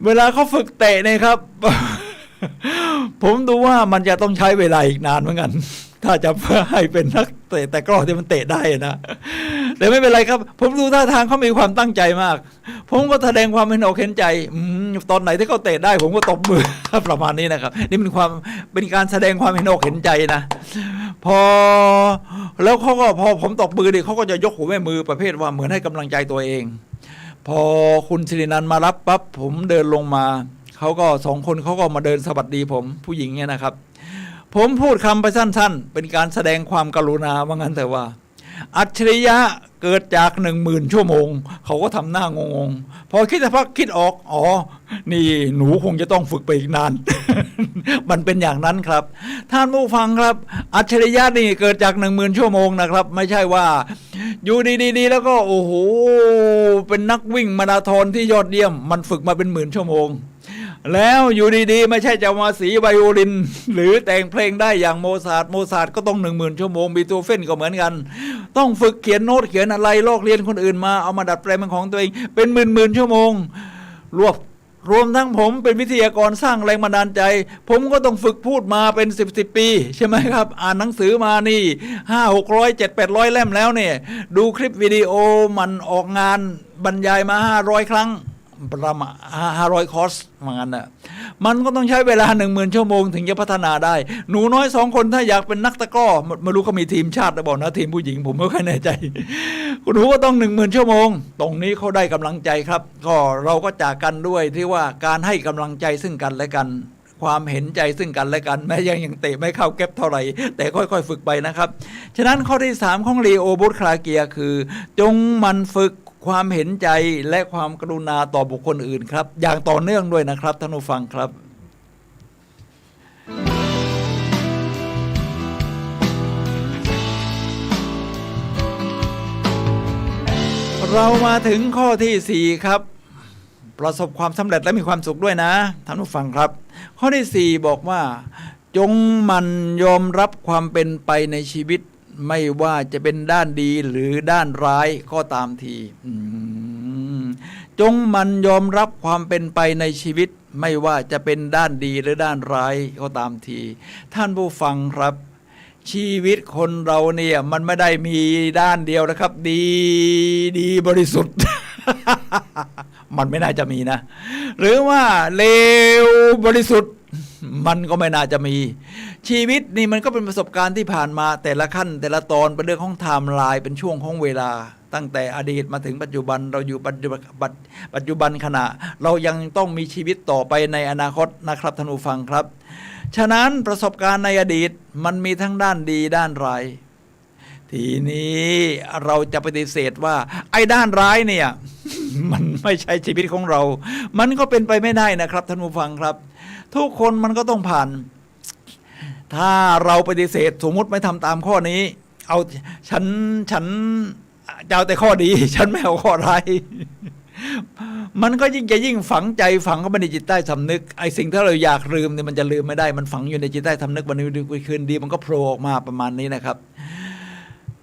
เวลาเขาฝึกเตะเนี่ยครับ ผมดูว่ามันจะต้องใช้เวลาอีกนานเหมือนกันถ้าจะเพื่อให้เป็นนักเตะแต่กร้อที่มันเตะได้นะแต่ไม่เป็นไรครับผมดูท่าทางเขามีความตั้งใจมากผมก็แสดงความเห็นอกเห็นใจตอนไหนที่เขาเตะได้ผมก็ตบมือประมาณนี้นะครับนี่เป็นการแสดงความเห็นอกเห็นใจนะพอแล้วเขาก็พอผมตบมือดิเขาก็จะยกหัวแม่มือประเภทว่าเหมือนให้กำลังใจตัวเองพอคุณศิรินันท์มารับปั๊บผมเดินลงมาเขาก็2 คนเขาก็มาเดินสวัสดีผมผู้หญิงเนี่ยนะครับผมพูดคำไปสั้นๆเป็นการแสดงความกรุณาว่างั้นแต่ว่าอัจฉริยะเกิดจาก 10,000 ชั่วโมงเขาก็ทำหน้างงๆพอคิดออกอ๋อนี่หนูคงจะต้องฝึกไปอีกนาน มันเป็นอย่างนั้นครับท่านผู้ฟังครับอัจฉริยะนี่เกิดจาก 10,000 ชั่วโมงนะครับไม่ใช่ว่าอยู่ดีๆแล้วก็โอ้โหเป็นนักวิ่งมาราธอนที่ยอดเยี่ยมมันฝึกมาเป็น10,000 ชั่วโมงแล้วอยู่ดีๆไม่ใช่จะมาสีไวโอลินหรือแต่งเพลงได้อย่างโมซาร์ทก็ต้อง 10,000 ชั่วโมงบีโธเฟนก็เหมือนกันต้องฝึกเขียนโน้ตเขียนอะไรลอกเรียนคนอื่นมาเอามาดัดแปลงเป็นของตัวเองเป็นหมื่นชั่วโมงรวมทั้งผมเป็นวิทยากรสร้างแรงบันดาลใจผมก็ต้องฝึกพูดมาเป็น10 ปีใช่ไหมครับอ่านหนังสือมานี่500-600 700-800 เล่มแล้วเนี่ยดูคลิปวิดีโอมันออกงานบรรยายมา500 ครั้ง ประมาณ500 คอร์สเหมือนกันนะมันก็ต้องใช้เวลา 10,000 ชั่วโมงถึงจะพัฒนาได้หนูน้อย2 คนถ้าอยากเป็นนักตะกร้อไม่รู้เขามีทีมชาติหรือเปล่านะทีมผู้หญิงผมไม่ค่อยแน่ใจคุณหนูก็ต้อง 10,000 ชั่วโมงตรงนี้เขาได้กำลังใจครับก็เราก็จากกันด้วยที่ว่าการให้กำลังใจซึ่งกันและกันความเห็นใจซึ่งกันและกันแม้ยังเตะไม่เข้าเก็บเท่าไหร่แต่ค่อยๆฝึกไปนะครับฉะนั้นข้อที่3ของลีโอบูธคลาเกียคือจงมันฝึกความเห็นใจและความกรุณาต่อบุคคลอื่นครับอย่างต่อเนื่องด้วยนะครับท่านผู้ฟังครับเรามาถึงข้อที่4ครับประสบความสำเร็จและมีความสุขด้วยนะท่านผู้ฟังครับข้อที่4บอกว่าจงมันยอมรับความเป็นไปในชีวิตไม่ว่าจะเป็นด้านดีหรือด้านร้ายก็ตามทีจงมันยอมรับความเป็นไปในชีวิตไม่ว่าจะเป็นด้านดีหรือด้านร้ายก็ตามทีท่านผู้ฟังครับชีวิตคนเราเนี่ยมันไม่ได้มีด้านเดียวนะครับดีบริสุทธิ์ มันไม่น่าจะมีนะหรือว่าเลวบริสุทธิ์มันก็ไม่น่าจะมีชีวิตนี่มันก็เป็นประสบการณ์ที่ผ่านมาแต่ละขั้นแต่ละตอนเป็นเรื่องของไทม์ไลน์เป็นช่วงของเวลาตั้งแต่อดีตมาถึงปัจจุบันเราอยู่ปัจจุบันขณะเรายังต้องมีชีวิตต่อไปในอนาคตนะครับท่านผู้ฟังครับฉะนั้นประสบการณ์ในอดีตมันมีทั้งด้านดีด้านร้ายทีนี้เราจะปฏิเสธว่าไอ้ด้านร้ายเนี่ย มันไม่ใช่ชีวิตของเรามันก็เป็นไปไม่ได้นะครับท่านผู้ฟังครับทุกคนมันก็ต้องผ่านถ้าเราปฏิเสธสมมุติไม่ทำตามข้อนี้เอาฉันจะเอาแต่ข้อดีฉันไม่เอาข้อร้าย มันก็ยิ่งจะยิ่งฝังใจฝังเข้าไปในจิตใต้สำนึกไอ้สิ่งที่เราอยากลืมเนี่ยมันจะลืมไม่ได้มันฝังอยู่ในจิตใต้สำนึกวันนี้คืนดีมันก็โผล่ออกมาประมาณนี้นะครับ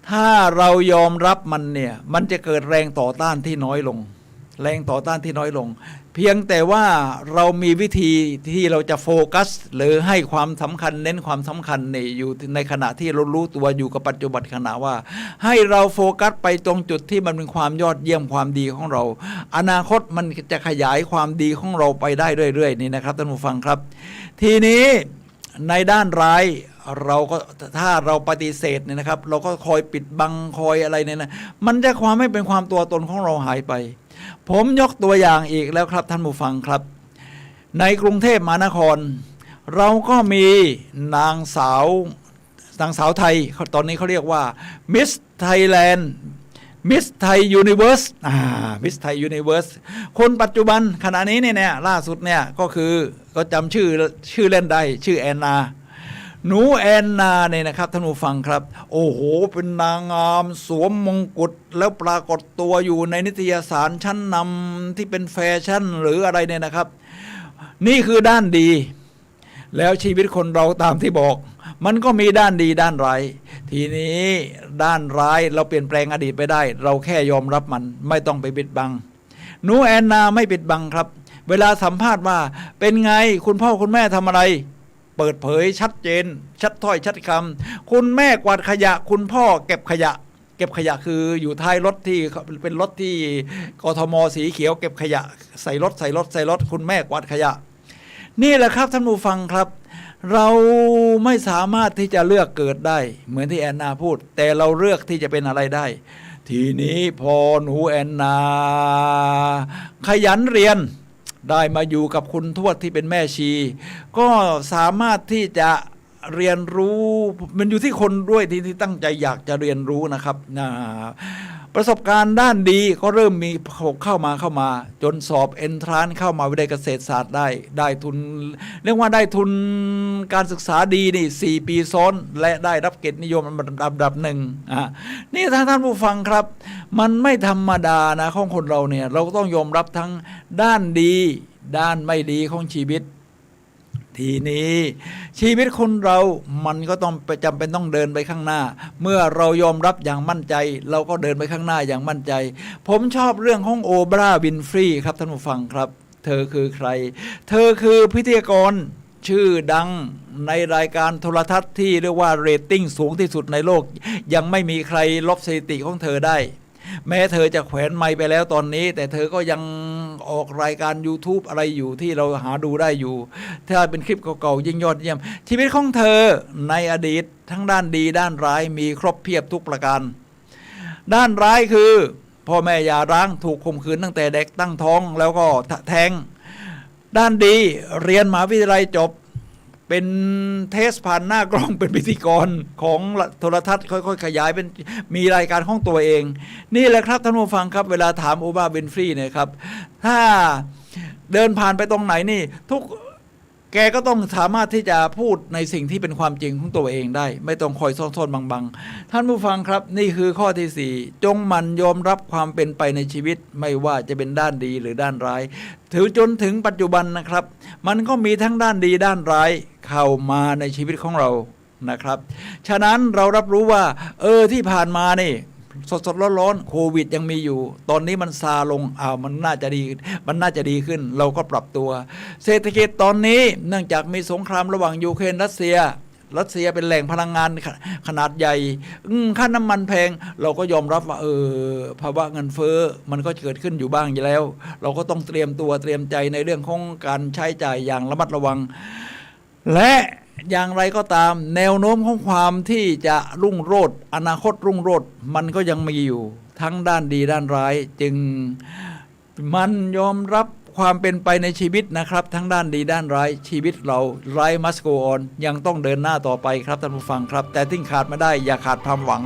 ถ้าเรายอมรับมันเนี่ยมันจะเกิดแรงต่อต้านที่น้อยลงแรงต่อต้านที่น้อยลงเพียงแต่ว่าเรามีวิธีที่เราจะโฟกัสหรือให้ความสำคัญเน้นความสำคัญเนี่ยอยู่ในขณะที่เรารู้ตัวอยู่กับปัจจุบันขณะว่าให้เราโฟกัสไปตรงจุดที่มันเป็นความยอดเยี่ยมความดีของเราอนาคตมันจะขยายความดีของเราไปได้เรื่อยๆนี่นะครับท่านผู้ฟังครับทีนี้ในด้านร้ายเราก็ถ้าเราปฏิเสธเนี่ยนะครับเราก็คอยปิดบังคอยอะไรเนี่ยนะมันจะความไม่เป็นความตัวตนของเราหายไปผมยกตัวอย่างอีกแล้วครับท่านผู้ฟังครับในกรุงเทพมหานครเราก็มีนางสาวไทยตอนนี้เขาเรียกว่ามิสไทยแลนด์มิสไทยยูนิเวิร์สมิสไทยยูนิเวิร์สคนปัจจุบันขณะนี้เนี่ยล่าสุดเนี่ยก็จำชื่อเล่นได้ชื่อแอนนาหนูแอนนาเนี่ยนะครับท่านผู้ฟังครับโอ้โหเป็นนางงามสวมมงกุฎแล้วปรากฏตัวอยู่ในนิตยสารชั้นนำที่เป็นแฟชั่นหรืออะไรเนี่ยนะครับนี่คือด้านดีแล้วชีวิตคนเราตามที่บอกมันก็มีด้านดีด้านร้ายทีนี้ด้านร้ายเราเปลี่ยนแปลงอดีตไปได้เราแค่ยอมรับมันไม่ต้องไปปิดบังหนูแอนนาไม่ปิดบังครับเวลาสัมภาษณ์ว่าเป็นไงคุณพ่อคุณแม่ทำอะไรเปิดเผยชัดเจนชัดถ้อยชัดคำคุณแม่กวาดขยะคุณพ่อเก็บขยะคืออยู่ท้ายรถที่เป็นรถที่กทมสีเขียวเก็บขยะใส่รถคุณแม่กวาดขยะนี่แหละครับท่านผู้ฟังครับเราไม่สามารถที่จะเลือกเกิดได้เหมือนที่แอนนาพูดแต่เราเลือกที่จะเป็นอะไรได้ทีนี้พอหนูแอนนาขยันเรียนได้มาอยู่กับคุณทวดที่เป็นแม่ชีก็สามารถที่จะเรียนรู้มันอยู่ที่คนด้วยที่ตั้งใจอยากจะเรียนรู้นะครับประสบการณ์ด้านดีก็เริ่มมีเข้ามาจนสอบเอนทรานซ์เข้ามาวิทยาลัยเกษตรศาสตร์ได้ทุนเรียกว่าได้ทุนการศึกษาดีนี่4 ปีซ้อนและได้รับเกียรตินิยมอันดับหนึ่งนี่ท่านผู้ฟังครับมันไม่ธรรมดานะของคนเราเนี่ยเราต้องยอมรับทั้งด้านดีด้านไม่ดีของชีวิตทีนี้ชีวิตคนเรามันก็ต้องจำเป็นต้องเดินไปข้างหน้าเมื่อเรายอมรับอย่างมั่นใจเราก็เดินไปข้างหน้าอย่างมั่นใจผมชอบเรื่องของโอปราห์วินฟรีครับท่านผู้ฟังครับเธอคือใครเธอคือพิธีกรชื่อดังในรายการโทรทัศน์ที่เรียกว่าเรตติ้งสูงที่สุดในโลกยังไม่มีใครลบสถิติของเธอได้ แม้เธอจะแขวนไมค์ไปแล้วตอนนี้แต่เธอก็ยังออกรายการ YouTube อะไรอยู่ที่เราหาดูได้อยู่ถ้าเป็นคลิปเก่าๆยิ่งยอดเยี่ยมชีวิตของเธอในอดีตทั้งด้านดีด้านร้ายมีครบเพียบทุกประการด้านร้ายคือพ่อแม่หย่าร้างถูกข่มขืนตั้งแต่เด็กตั้งท้องแล้วก็แท้งด้านดีเรียนมหาวิทยาลัยจบเป็นเทสผ่านหน้ากล้องเป็นพิธีกรของโทรทัศน์ค่อยๆขยายเป็นมีรายการของตัวเองนี่แหละครับท่านผู้ฟังครับเวลาถามโอบาเบนฟรีเนี่ยครับถ้าเดินผ่านไปตรงไหนนี่ทุกแกก็ต้องสามารถที่จะพูดในสิ่งที่เป็นความจริงของตัวเองได้ไม่ต้องคอยซ่อนๆบังๆท่านผู้ฟังครับนี่คือข้อที่4จงหมั่นยอมรับความเป็นไปในชีวิตไม่ว่าจะเป็นด้านดีหรือด้านร้ายถือจนถึงปัจจุบันนะครับมันก็มีทั้งด้านดีด้านร้ายเข้ามาในชีวิตของเรานะครับฉะนั้นเรารับรู้ว่าที่ผ่านมานี่สดๆร้อนๆโควิดยังมีอยู่ตอนนี้มันซาลงมันน่าจะดีขึ้นเราก็ปรับตัวเศรษฐกิจตอนนี้เนื่องจากมีสงครามระหว่างยูเครนรัสเซียเป็นแหล่งพลังงานขนาดใหญ่ค่าน้ำมันแพงเราก็ยอมรับว่าภาวะเงินเฟ้อมันก็เกิดขึ้นอยู่บ้างอยู่แล้วเราก็ต้องเตรียมตัวเตรียมใจในเรื่องของการใช้จ่ายอย่างระมัดระวังและอย่างไรก็ตามแนวโน้มของความที่จะรุ่งโรจน์อนาคตรุ่งโรจน์มันก็ยังมีอยู่ทั้งด้านดีด้านร้ายจึงมันยอมรับความเป็นไปในชีวิตนะครับทั้งด้านดีด้านร้ายชีวิตเราไร้ must go on ยังต้องเดินหน้าต่อไปครับท่านผู้ฟังครับแต่ที่ขาดไม่ได้อย่าขาดความหวัง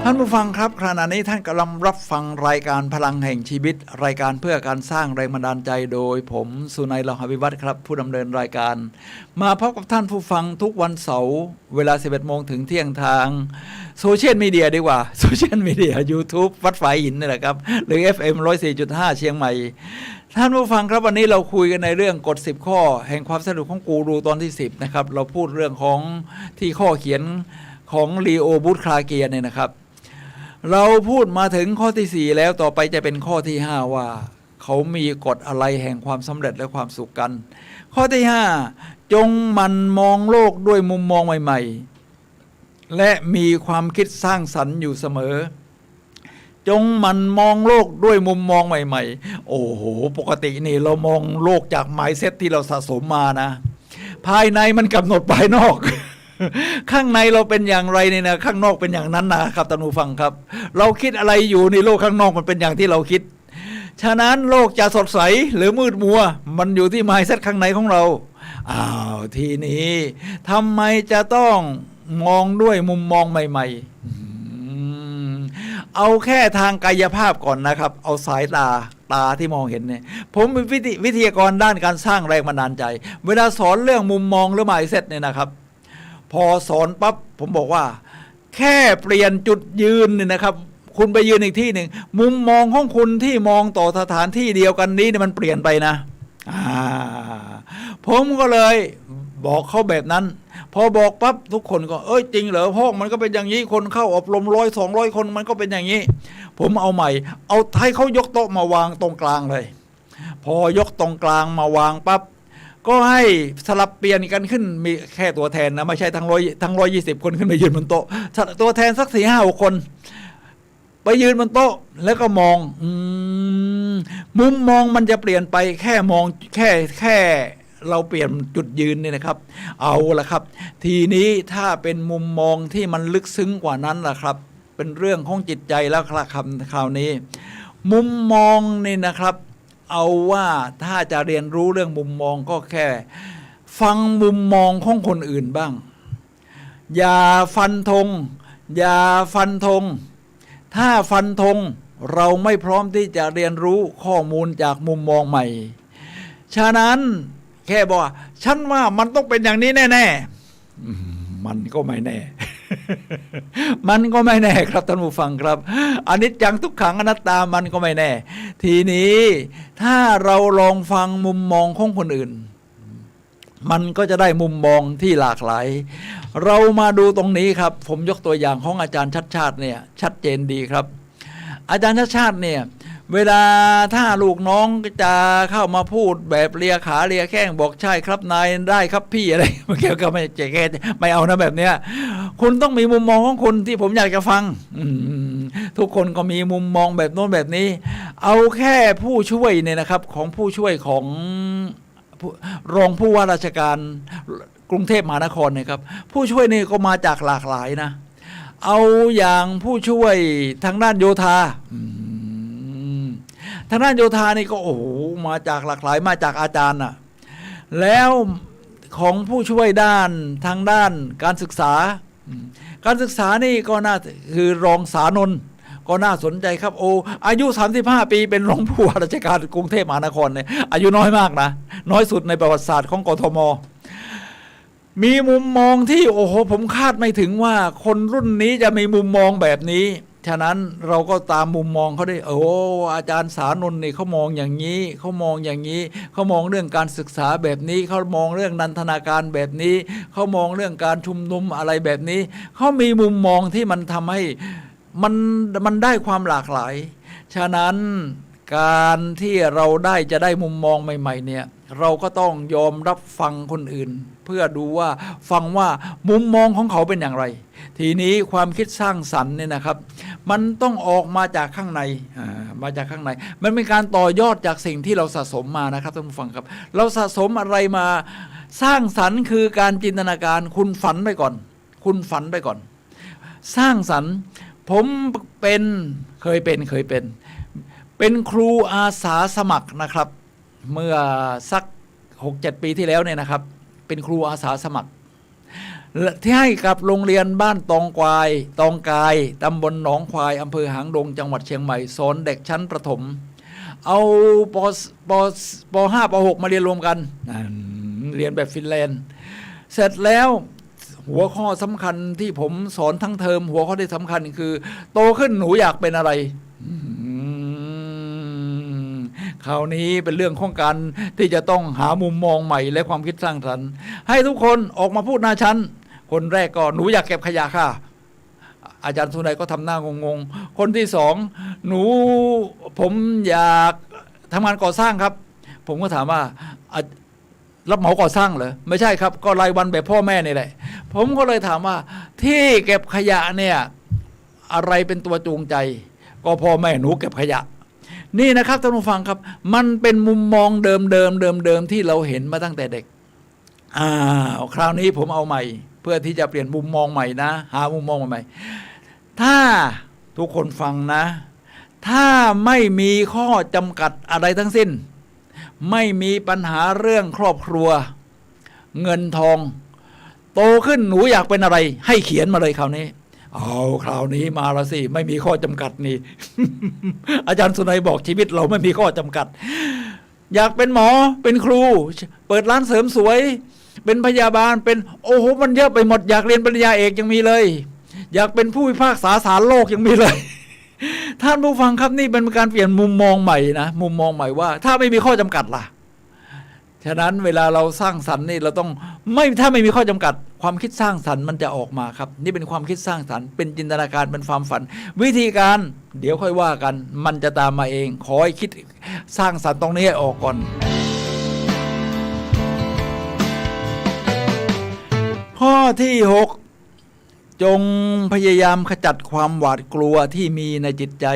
ท่านผู้ฟังครับขณะนี้ท่านกำลังรับฟังรายการพลังแห่งชีวิตรายการเพื่อการสร้างแรงบันดาลใจโดยผมสุนัย ลาหะวิวัฒน์ครับผู้ดำเนินรายการมาพบกับท่านผู้ฟังทุกวันเสาร์เวลา 11 โมงถึงเที่ยงทางโซเชียลมีเดียดีกว่าโซเชียลมีเดีย YouTube วัดฝายหินนี่แหละครับหรือ FM 104.5 เชียงใหม่ท่านผู้ฟังครับวันนี้เราคุยกันในเรื่องกฎ10ข้อแห่งความสนุกของกูรูตอนที่10นะครับเราพูดเรื่องของที่ข้อเขียนของลีโอ บูธคลาเกียเนี่ยนะครับเราพูดมาถึงข้อที่4แล้วต่อไปจะเป็นข้อที่5ว่าเขามีกฎอะไรแห่งความสำเร็จและความสุขกันข้อที่5จงมันมองโลกด้วยมุมมองใหม่ๆและมีความคิดสร้างสรรค์อยู่เสมอจงมันมองโลกด้วยมุมมองใหม่ๆโอ้โหปกตินี่เรามองโลกจาก mindset ที่เราสะสมมานะภายในมันกำหนดภายนอกข้างในเราเป็นอย่างไรเนี่ยนะข้างนอกเป็นอย่างนั้นนะครับท่านผู้ฟังครับเราคิดอะไรอยู่ในโลกข้างนอกมันเป็นอย่างที่เราคิดฉะนั้นโลกจะสดใสหรือมืดมัวมันอยู่ที่ mindset ข้างในของเราทีนี้ทำไมจะต้องมองด้วยมุมมองใหม่ๆเอาแค่ทางกายภาพก่อนนะครับเอาสายตาที่มองเห็นเนี่ยผมเป็นวิทยากรด้านการสร้างแรงบันดาลใจเวลาสอนเรื่องมุมมองหรือ mindset เนี่ยนะครับพอสอนปั๊บผมบอกว่าแค่เปลี่ยนจุดยืนเนี่ยนะครับคุณไปยืนอีกที่หนึ่งมุมมองของคุณที่มองต่อสถานที่เดียวกันนี้เนี่ยมันเปลี่ยนไปนะผมก็เลยบอกเขาแบบนั้นพอบอกปั๊บทุกคนก็จริงเหรอห้องมันก็เป็นอย่างนี้คนเข้าอบรม100-200 คนมันก็เป็นอย่างนี้ผมเอาใหม่เอาให้เขายกโต๊ะมาวางตรงกลางเลยพอยกตรงกลางมาวางปั๊บก็ให้สลับเปลี่ยนกันขึ้นมีแค่ตัวแทนนะไม่ใช่ทั้ง120 คนขึ้นไปยืนบนโต๊ะตัวแทนสัก 4-5 คนไปยืนบนโต๊ะแล้วก็มองมุมมองมันจะเปลี่ยนไปแค่มองแค่เราเปลี่ยนจุดยืนนี่นะครับเอาละครับทีนี้ถ้าเป็นมุมมองที่มันลึกซึ้งกว่านั้นล่ะครับเป็นเรื่องของจิตใจแล้วครับคราวนี้มุมมองนี่นะครับเอาว่าถ้าจะเรียนรู้เรื่องมุมมองก็แค่ฟังมุมมองของคนอื่นบ้างอย่าฟันธงถ้าฟันธงเราไม่พร้อมที่จะเรียนรู้ข้อมูลจากมุมมองใหม่ฉะนั้นแค่บอกฉันว่ามันต้องเป็นอย่างนี้แน่ๆมันก็ไม่แน่ มันก็ไม่แน่ครับท่านผู้ฟังครับอนิจจังทุกขังอนัตตามันก็ไม่แน่ทีนี้ถ้าเราลองฟังมุมมองของคนอื่นมันก็จะได้มุมมองที่หลากหลายเรามาดูตรงนี้ครับผมยกตัวอย่างของอาจารย์ชัดชาติเนี่ยชัดเจนดีครับอาจารย์ชัดชาติเนี่ย เวลาถ้าลูกน้องจะเข้ามาพูดแบบเลียขาเลียแข้งบอกใช่ครับนายได้ครับพี่อะไรมันเกี่ยวกับไม่แกไม่เอานะแบบเนี้ยคุณต้องมีมุมมองของคุณที่ผมอยากจะฟังทุกคนก็มีมุมมองแบบโน้นแบบนี้เอาแค่ผู้ช่วยเนี่ยนะครับของผู้ช่วยของรองผู้ว่าราชการกรุงเทพมหานครเนี่ยครับผู้ช่วยนี่ก็มาจากหลากหลายนะเอาอย่างผู้ช่วยทางด้านโยธาทางด้านโยธานี่ก็โอ้โหมาจากหลากหลายมาจากอาจารย์น่ะแล้วของผู้ช่วยด้านทางด้านการศึกษานี่ก็น่าคือรองสานนท์ก็น่าสนใจครับโออายุ35 ปีเป็นรองผู้ว่าราชการกรุงเทพมหานครเนี่ยอายุน้อยมากนะน้อยสุดในประวัติศาสตร์ของกทมมีมุมมองที่โอ้โหผมคาดไม่ถึงว่าคนรุ่นนี้จะมีมุมมองแบบนี้ฉะนั้นเราก็ตามมุมมองเขาได้โอ้อาจารย์สานนท์นี่เขามองอย่างนี้เขามองอย่างนี้เขามองเรื่องการศึกษาแบบนี้เขามองเรื่องนันทนาการแบบนี้เขามองเรื่องการชุมนุมอะไรแบบนี้เขามีมุมมองที่มันทำให้มันได้ความหลากหลายฉะนั้นการที่เราจะได้มุมมองใหม่ๆเนี่ยเราก็ต้องยอมรับฟังคนอื่นเพื่อดูว่าฟังว่ามุมมองของเขาเป็นอย่างไรทีนี้ความคิดสร้างสรรค์เนี่ยนะครับมันต้องออกมาจากข้างในมาจากข้างในมันเป็นการต่อยอดจากสิ่งที่เราสะสมมานะครับท่านผู้ฟังครับเราสะสมอะไรมาสร้างสรรค์คือการจินตนาการคุณฝันไปก่อนสร้างสรรค์ผมเคยเป็นครูอาสาสมัครนะครับเมื่อสัก 6-7 ปีที่แล้วเนี่ยนะครับเป็นครูอาสาสมัครที่ให้กับโรงเรียนบ้านตองกายตำบลหนองควายอำเภอหางดงจังหวัดเชียงใหม่สอนเด็กชั้นประถมเอาป .5 ป .6 มาเรียนรวมกันเรียนแบบฟินแลนด์เสร็จแล้วหัวข้อสำคัญที่ผมสอนทั้งเทอมหัวข้อที่สำคัญคือโตขึ้นหนูอยากเป็นอะไรคราวนี้เป็นเรื่องของการที่จะต้องหามุมมองใหม่และความคิดสร้างสรรค์ให้ทุกคนออกมาพูดหน้าชั้นคนแรกก็หนูอยากเก็บขยะค่ะอาจารย์สุนัยก็ทำหน้างงๆคนที่สองผมอยากทำงานก่อสร้างครับผมก็ถามว่ารับเหมาก่อสร้างเหรอไม่ใช่ครับก็รายวันแบบพ่อแม่นี่แหละผมก็เลยถามว่าที่เก็บขยะเนี่ยอะไรเป็นตัวจูงใจก็พ่อแม่หนูเก็บขยะนี่นะครับท่านผู้ฟังครับมันเป็นมุมมองเดิมที่เราเห็นมาตั้งแต่เด็กคราวนี้ผมเอาใหม่เพื่อที่จะเปลี่ยนมุมมองใหม่นะหามุมมองใหม่ถ้าทุกคนฟังนะถ้าไม่มีข้อจำกัดอะไรทั้งสิ้นไม่มีปัญหาเรื่องครอบครัวเงินทองโตขึ้นหนูอยากเป็นอะไรให้เขียนมาเลยคราวนี้คราวนี้มาแล้วสิไม่มีข้อจำกัดนี่ อาจารย์สุนัยบอกชีวิตเราไม่มีข้อจำกัดอยากเป็นหมอเป็นครูเปิดร้านเสริมสวยเป็นพยาบาลเป็นโอ้โหมันเยอะไปหมดอยากเรียนปริญญาเอกยังมีเลยอยากเป็นผู้พิพากษาศาลโลกยังมีเลย ท่านผู้ฟังครับนี่เป็นการเปลี่ยนมุมมองใหม่นะมุมมองใหม่ว่าถ้าไม่มีข้อจำกัดล่ะฉะนั้นเวลาเราสร้างสรรค์นี่เราต้องถ้าไม่มีข้อจำกัดความคิดสร้างสรรค์มันจะออกมาครับนี่เป็นความคิดสร้างสรรค์เป็นจินตนาการเป็นความฝันวิธีการเดี๋ยวค่อยว่ากันมันจะตามมาเองขอให้คิดสร้างสรรค์ตรงนี้ให้ออกก่อนข้อที่6จงพยายามขจัดความหวาดกลัวที่มีในจิตใจ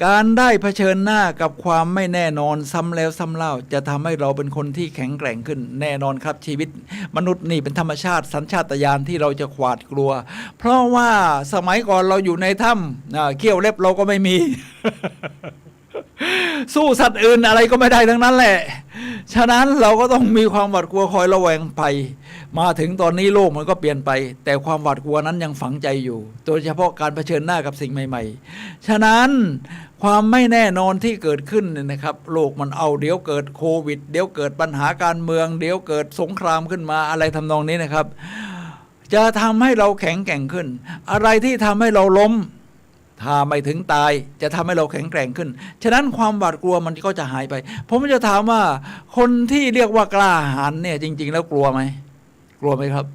การได้เผชิญหน้ากับความไม่แน่นอนซ้ำแล้วซ้ำเล่าจะทำให้เราเป็นคนที่แข็งแกร่งขึ้นแน่นอนครับชีวิตมนุษย์นี่เป็นธรรมชาติสัญชาตญาณที่เราจะหวาดกลัวเพราะว่าสมัยก่อนเราอยู่ในถ้ำเขี้ยวเล็บเราก็ไม่มี สู้สัตว์อื่นอะไรก็ไม่ได้ทั้งนั้นแหละฉะนั้นเราก็ต้องมีความหวาดกลัวคอยระแวงภัยมาถึงตอนนี้โลกมันก็เปลี่ยนไปแต่ความหวาดกลัวนั้นยังฝังใจอยู่โดยเฉพาะการเผชิญหน้ากับสิ่งใหม่ๆฉะนั้นความไม่แน่นอนที่เกิดขึ้นนะครับโลกมันเดี๋ยวเกิดโควิดเดี๋ยวเกิดปัญหาการเมืองเดี๋ยวเกิดสงครามขึ้นมาอะไรทำนองนี้นะครับจะทำให้เราแข็งแกร่งขึ้นอะไรที่ทำให้เราล้มถ้าไม่ถึงตายจะทำให้เราแข็งแกร่งขึ้นฉะนั้นความหวาดกลัวมันก็จะหายไปผมจะถามว่าคนที่เรียกว่ากล้าหาญเนี่ยจริงๆแล้วกลัวไหมครับ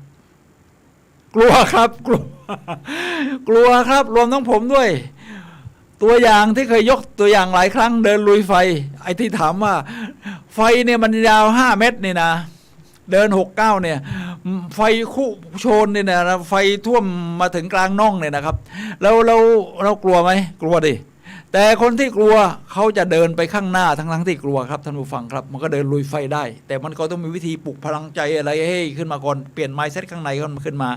กลัวครับกลัวครับรวมทั้งผมด้วย ตัวอย่างที่เคยยกตัวอย่างหลายครั้งเดินลุยไฟไอ้ที่ถามว่าไฟเนี่ยมันยาว5 เมตรนี่นะเดิน69เนี่ยไฟคุโชนเนี่ยนะไฟท่วมมาถึงกลางน่องเนี่ยนะครับเรากลัวไหมกลัวดิแต่คนที่กลัวเขาจะเดินไปข้างหน้าทั้งที่กลัวครับท่านผู้ฟังครับมันก็เดินลุยไฟได้แต่มันก็ต้องมีวิธีปลุกพลังใจอะไรให้ขึ้นมาก่อนเปลี่ยน mindset ข้างในขึ้นมา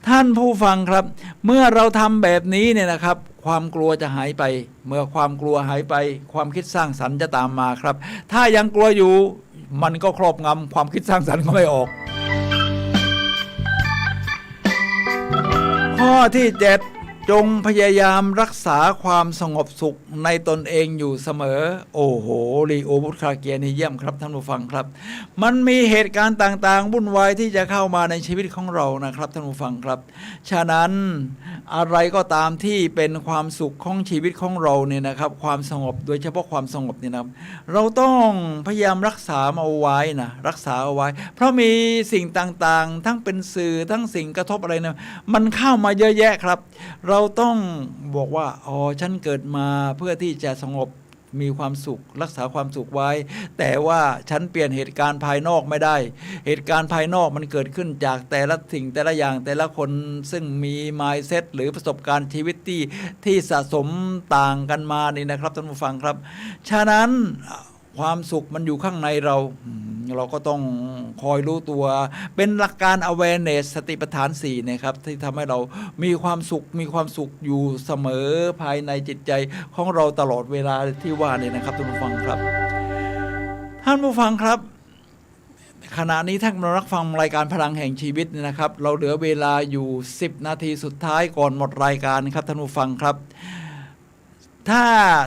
ท่านผู้ฟังครับเมื่อเราทำแบบนี้เนี่ยนะครับความกลัวจะหายไปเมื่อความกลัวหายไปความคิดสร้างสรรค์จะตามมาครับถ้ายังกลัวอยู่มันก็ครอบงำความคิดสร้างสรรค์ก็ไม่ออกข้อที่7จงพยายามรักษาความสงบสุขในตนเองอยู่เสมอโอ้โหลีโอบุตคาเกียนี่เยี่ยมครับท่านผู้ฟังครับมันมีเหตุการณ์ต่างๆวุ่นวายที่จะเข้ามาในชีวิตของเรานะครับท่านผู้ฟังครับฉะนั้นอะไรก็ตามที่เป็นความสุขของชีวิตของเราเนี่ยนะครับความสงบโดยเฉพาะความสงบนี่นะครับเราต้องพยายามรักษาเอาไว้นะรักษาเอาไว้เพราะมีสิ่งต่างๆทั้งเป็นสื่อทั้งสิ่งกระทบอะไรนะมันเข้ามาเยอะแยะครับเราต้องบอกว่าฉันเกิดมาเพื่อที่จะสงบมีความสุขรักษาความสุขไว้แต่ว่าฉันเปลี่ยนเหตุการณ์ภายนอกไม่ได้เหตุการณ์ภายนอกมันเกิดขึ้นจากแต่ละสิ่งแต่ละอย่างแต่ละคนซึ่งมี mindset หรือประสบการณ์ชีวิตที่สะสมต่างกันมานี่นะครับท่านผู้ฟังครับฉะนั้นความสุขมันอยู่ข้างในเราก็ต้องคอยรู้ตัวเป็นหลักการ awareness สติปัฏฐาน4นะครับที่ทำให้เรามีความสุขอยู่เสมอภายในจิตใจของเราตลอดเวลาที่ว่านี่นะครับท่านผู้ฟังครับท่านผู้ฟังครับขณะนี้ท่านกำลังรับฟังรายการพลังแห่งชีวิตนะครับเราเหลือเวลาอยู่10 นาทีสุดท้ายก่อนหมดรายการครับท่านผู้ฟังครับถ้า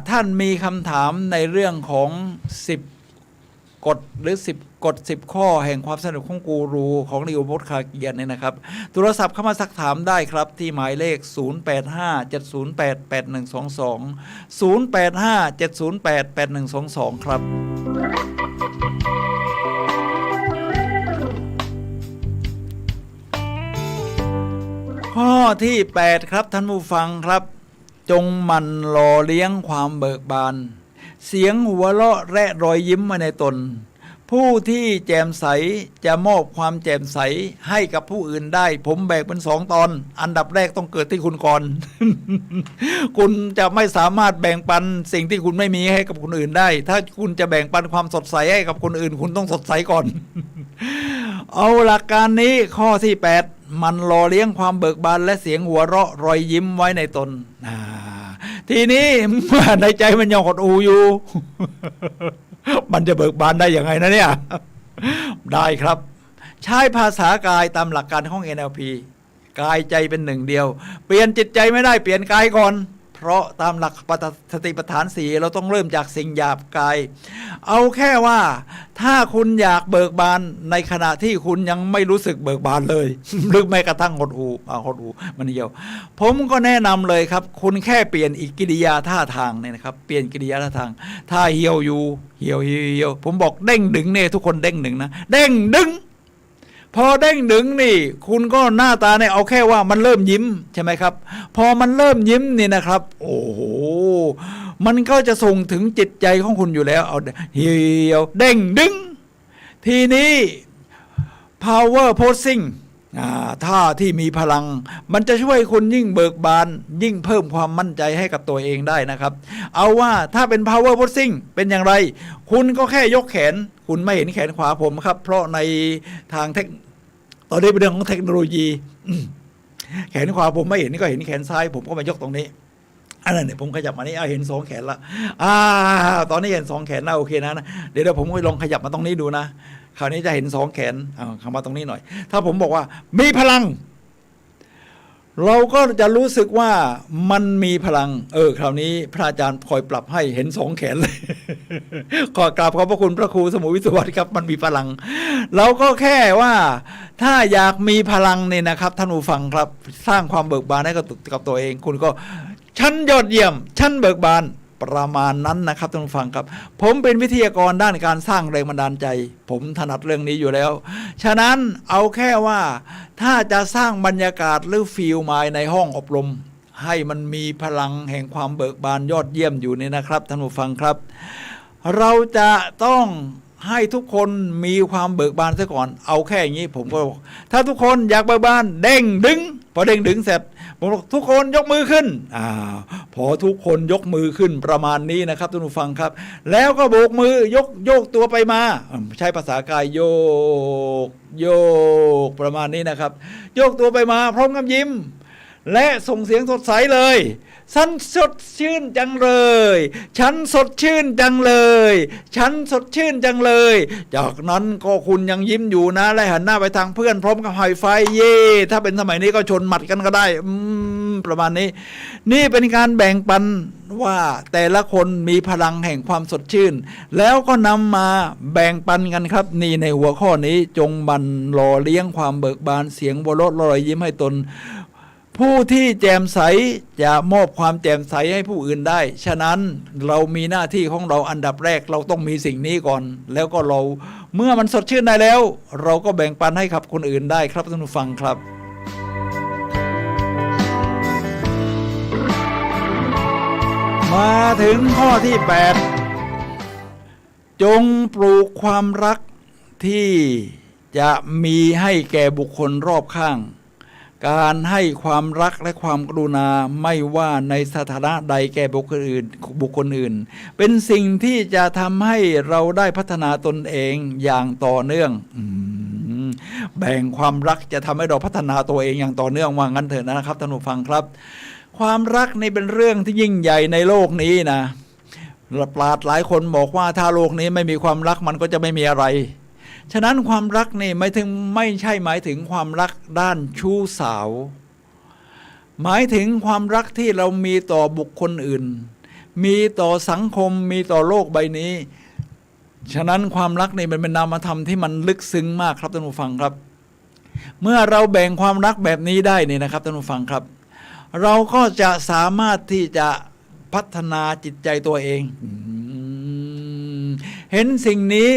ท่านมีคำถามในเรื่องของ10 กฎหรือ10 กฎ 10 ข้อแห่งความสนุกของกูรูของลีโอโพสคาเกียนเนี่ยนะครับโทรศัพท์เข้ามาสักถามได้ครับที่หมายเลข0857088122 0857088122ครับข้อที่8ครับท่านผู้ฟังครับจงหมั่นหล่อเลี้ยงความเบิกบานเสียงหัวเราะและรอยยิ้มมาในตนผู้ที่แจ่มใสจะมอบความแจ่มใสให้กับผู้อื่นได้ผมแบ่งเป็น2 ตอนอันดับแรกต้องเกิดที่คุณก่อน คุณจะไม่สามารถแบ่งปันสิ่งที่คุณไม่มีให้กับคนอื่นได้ถ้าคุณจะแบ่งปันความสดใสให้กับคนอื่นคุณต้องสดใสก่อน เอาหลักการนี้ข้อที่8มันหล่อเลี้ยงความเบิกบานและเสียงหัวเราะรอยยิ้มไว้ในตนทีนี้ในใจมันยังหดหู่อยู่ มันจะเบิกบานได้ยังไงนะเนี่ยได้ครับใช้ภาษากายตามหลักการของ NLP กายใจเป็นหนึ่งเดียวเปลี่ยนจิตใจไม่ได้เปลี่ยนกายก่อนเพราะตามหลักสติปัฏฐาน4เราต้องเริ่มจากสิ่งหยาบกายเอาแค่ว่าถ้าคุณอยากเบิกบานในขณะที่คุณยังไม่รู้สึกเบิกบานเลย หรือแม้กระทั่งหดหูมันเดียวผมก็แนะนำเลยครับคุณแค่เปลี่ยนอีกกิริยาท่าทางเนี่ยนะครับเปลี่ยนกิริยาท่าทางถ้าเหี่ยวอยู่เหี่ยวผมบอกเด้งดึงเนี่ยทุกคนเด้งดึงนะเด้งดึงพอเด้งดึงนี่คุณก็หน้าตาเนี่ยเอาแค่ว่ามันเริ่มยิ้มใช่ไหมครับพอมันเริ่มยิ้มนี่นะครับโอ้โหมันก็จะส่งถึงจิตใจของคุณอยู่แล้วเอาเหี่ยวเด้งดึงทีนี้ power posing ท่าที่มีพลังมันจะช่วยคุณยิ่งเบิกบานยิ่งเพิ่มความมั่นใจให้กับตัวเองได้นะครับเอาว่าถ้าเป็น power posing เป็นอย่างไรคุณก็แค่ยกแขนคุณไม่เห็นแขนขวาผมครับเพราะในทางตอนนี้เป็นเรื่องของเทคโนโลยีแขนขวาผมไม่เห็นก็เห็นแขนซ้ายผมก็มายกตรงนี้อันนั้นเนี่ยผมขยับมานี่เห็น2 แขนละตอนนี้เห็น2 แขนแล้วโอเคนะเดี๋ยวผมลองขยับมาตรงนี้ดูนะคราวนี้จะเห็น2 แขนเข้ามาตรงนี้หน่อยถ้าผมบอกว่ามีพลังเราก็จะรู้สึกว่ามันมีพลังคราวนี้พระอาจารย์คอยปรับให้เห็น2 แขนเลย ขอกราบขอบพระคุณพระครูสมุวิศวัตรครับมันมีพลังเราก็แค่ว่าถ้าอยากมีพลังเนี่ยนะครับท่านผู้ฟังครับสร้างความเบิกบานให้กับตัวเองคุณก็ชั้นยอดเยี่ยมชั้นเบิกบานประมาณนั้นนะครับท่านผู้ฟังครับผมเป็นวิทยากรด้านการสร้างแรงบันดาลใจผมถนัดเรื่องนี้อยู่แล้วฉะนั้นเอาแค่ว่าถ้าจะสร้างบรรยากาศหรือฟีลมายในห้องอบรม ให้มันมีพลังแห่งความเบิกบานยอดเยี่ยมอยู่นี่นะครับท่านผู้ฟังครับเราจะต้องให้ทุกคนมีความเบิกบานซะก่อนเอาแค่อย่างนี้ผมก็บอกถ้าทุกคนอยากเบิกบานเด้งดึงพอเด้งดึงเสร็จผมบอกทุกคนยกมือขึ้นพอทุกคนยกมือขึ้นประมาณนี้นะครับท่านผู้ฟังครับแล้วก็โบกมือยกโยกตัวไปมาใช้ภาษากายโยกโยกประมาณนี้นะครับโยกตัวไปมาพร้อมกับยิ้มและส่งเสียงสดใสเลยฉันสดชื่นจังเลยฉันสดชื่นจังเลยฉันสดชื่นจังเลยจากนั้นก็คุณยังยิ้มอยู่นะและหันหน้าไปทางเพื่อนพร้อมกับไฮไฟเย่ถ้าเป็นสมัยนี้ก็ชนหมัดกันก็ได้ประมาณนี้นี่เป็นการแบ่งปันว่าแต่ละคนมีพลังแห่งความสดชื่นแล้วก็นำมาแบ่งปันกันครับนี่ในหัวข้อนี้จงบันหล่อเลี้ยงความเบิกบานเสียงหัวเราะรอยยิ้มให้ตนผู้ที่แจ่มใสจะมอบความแจ่มใสให้ผู้อื่นได้ฉะนั้นเรามีหน้าที่ของเราอันดับแรกเราต้องมีสิ่งนี้ก่อนแล้วก็เราเมื่อมันสดชื่นได้แล้วเราก็แบ่งปันให้กับคนอื่นได้ครับท่านผู้ฟังครับมาถึงข้อที่8จงปลูกความรักที่จะมีให้แก่บุคคลรอบข้างการให้ความรักและความกรุณาไม่ว่าในสถานะใดแก่บุคคลอื่นเป็นสิ่งที่จะทำให้เราได้พัฒนาตนเองอย่างต่อเนื่องแบ่งความรักจะทำให้เราพัฒนาตัวเองอย่างต่อเนื่องว่างั้นเถอะนะครับท่านผู้ฟังครับความรักนี่เป็นเรื่องที่ยิ่งใหญ่ในโลกนี้นะปราชญ์หลายคนบอกว่าถ้าโลกนี้ไม่มีความรักมันก็จะไม่มีอะไรฉะนั้นความรักนี่ไม่ใช่หมายถึงความรักด้านชู้สาวหมายถึงความรักที่เรามีต่อบุคคลอื่นมีต่อสังคมมีต่อโลกใบนี้ฉะนั้นความรักนี่มันเป็นนามธรรมที่มันลึกซึ้งมากครับท่านผู้ฟังครับเมื่อเราแบ่งความรักแบบนี้ได้นี่นะครับท่านผู้ฟังครับเราก็จะสามารถที่จะพัฒนาจิตใจตัวเองเห็นสิ่งนี้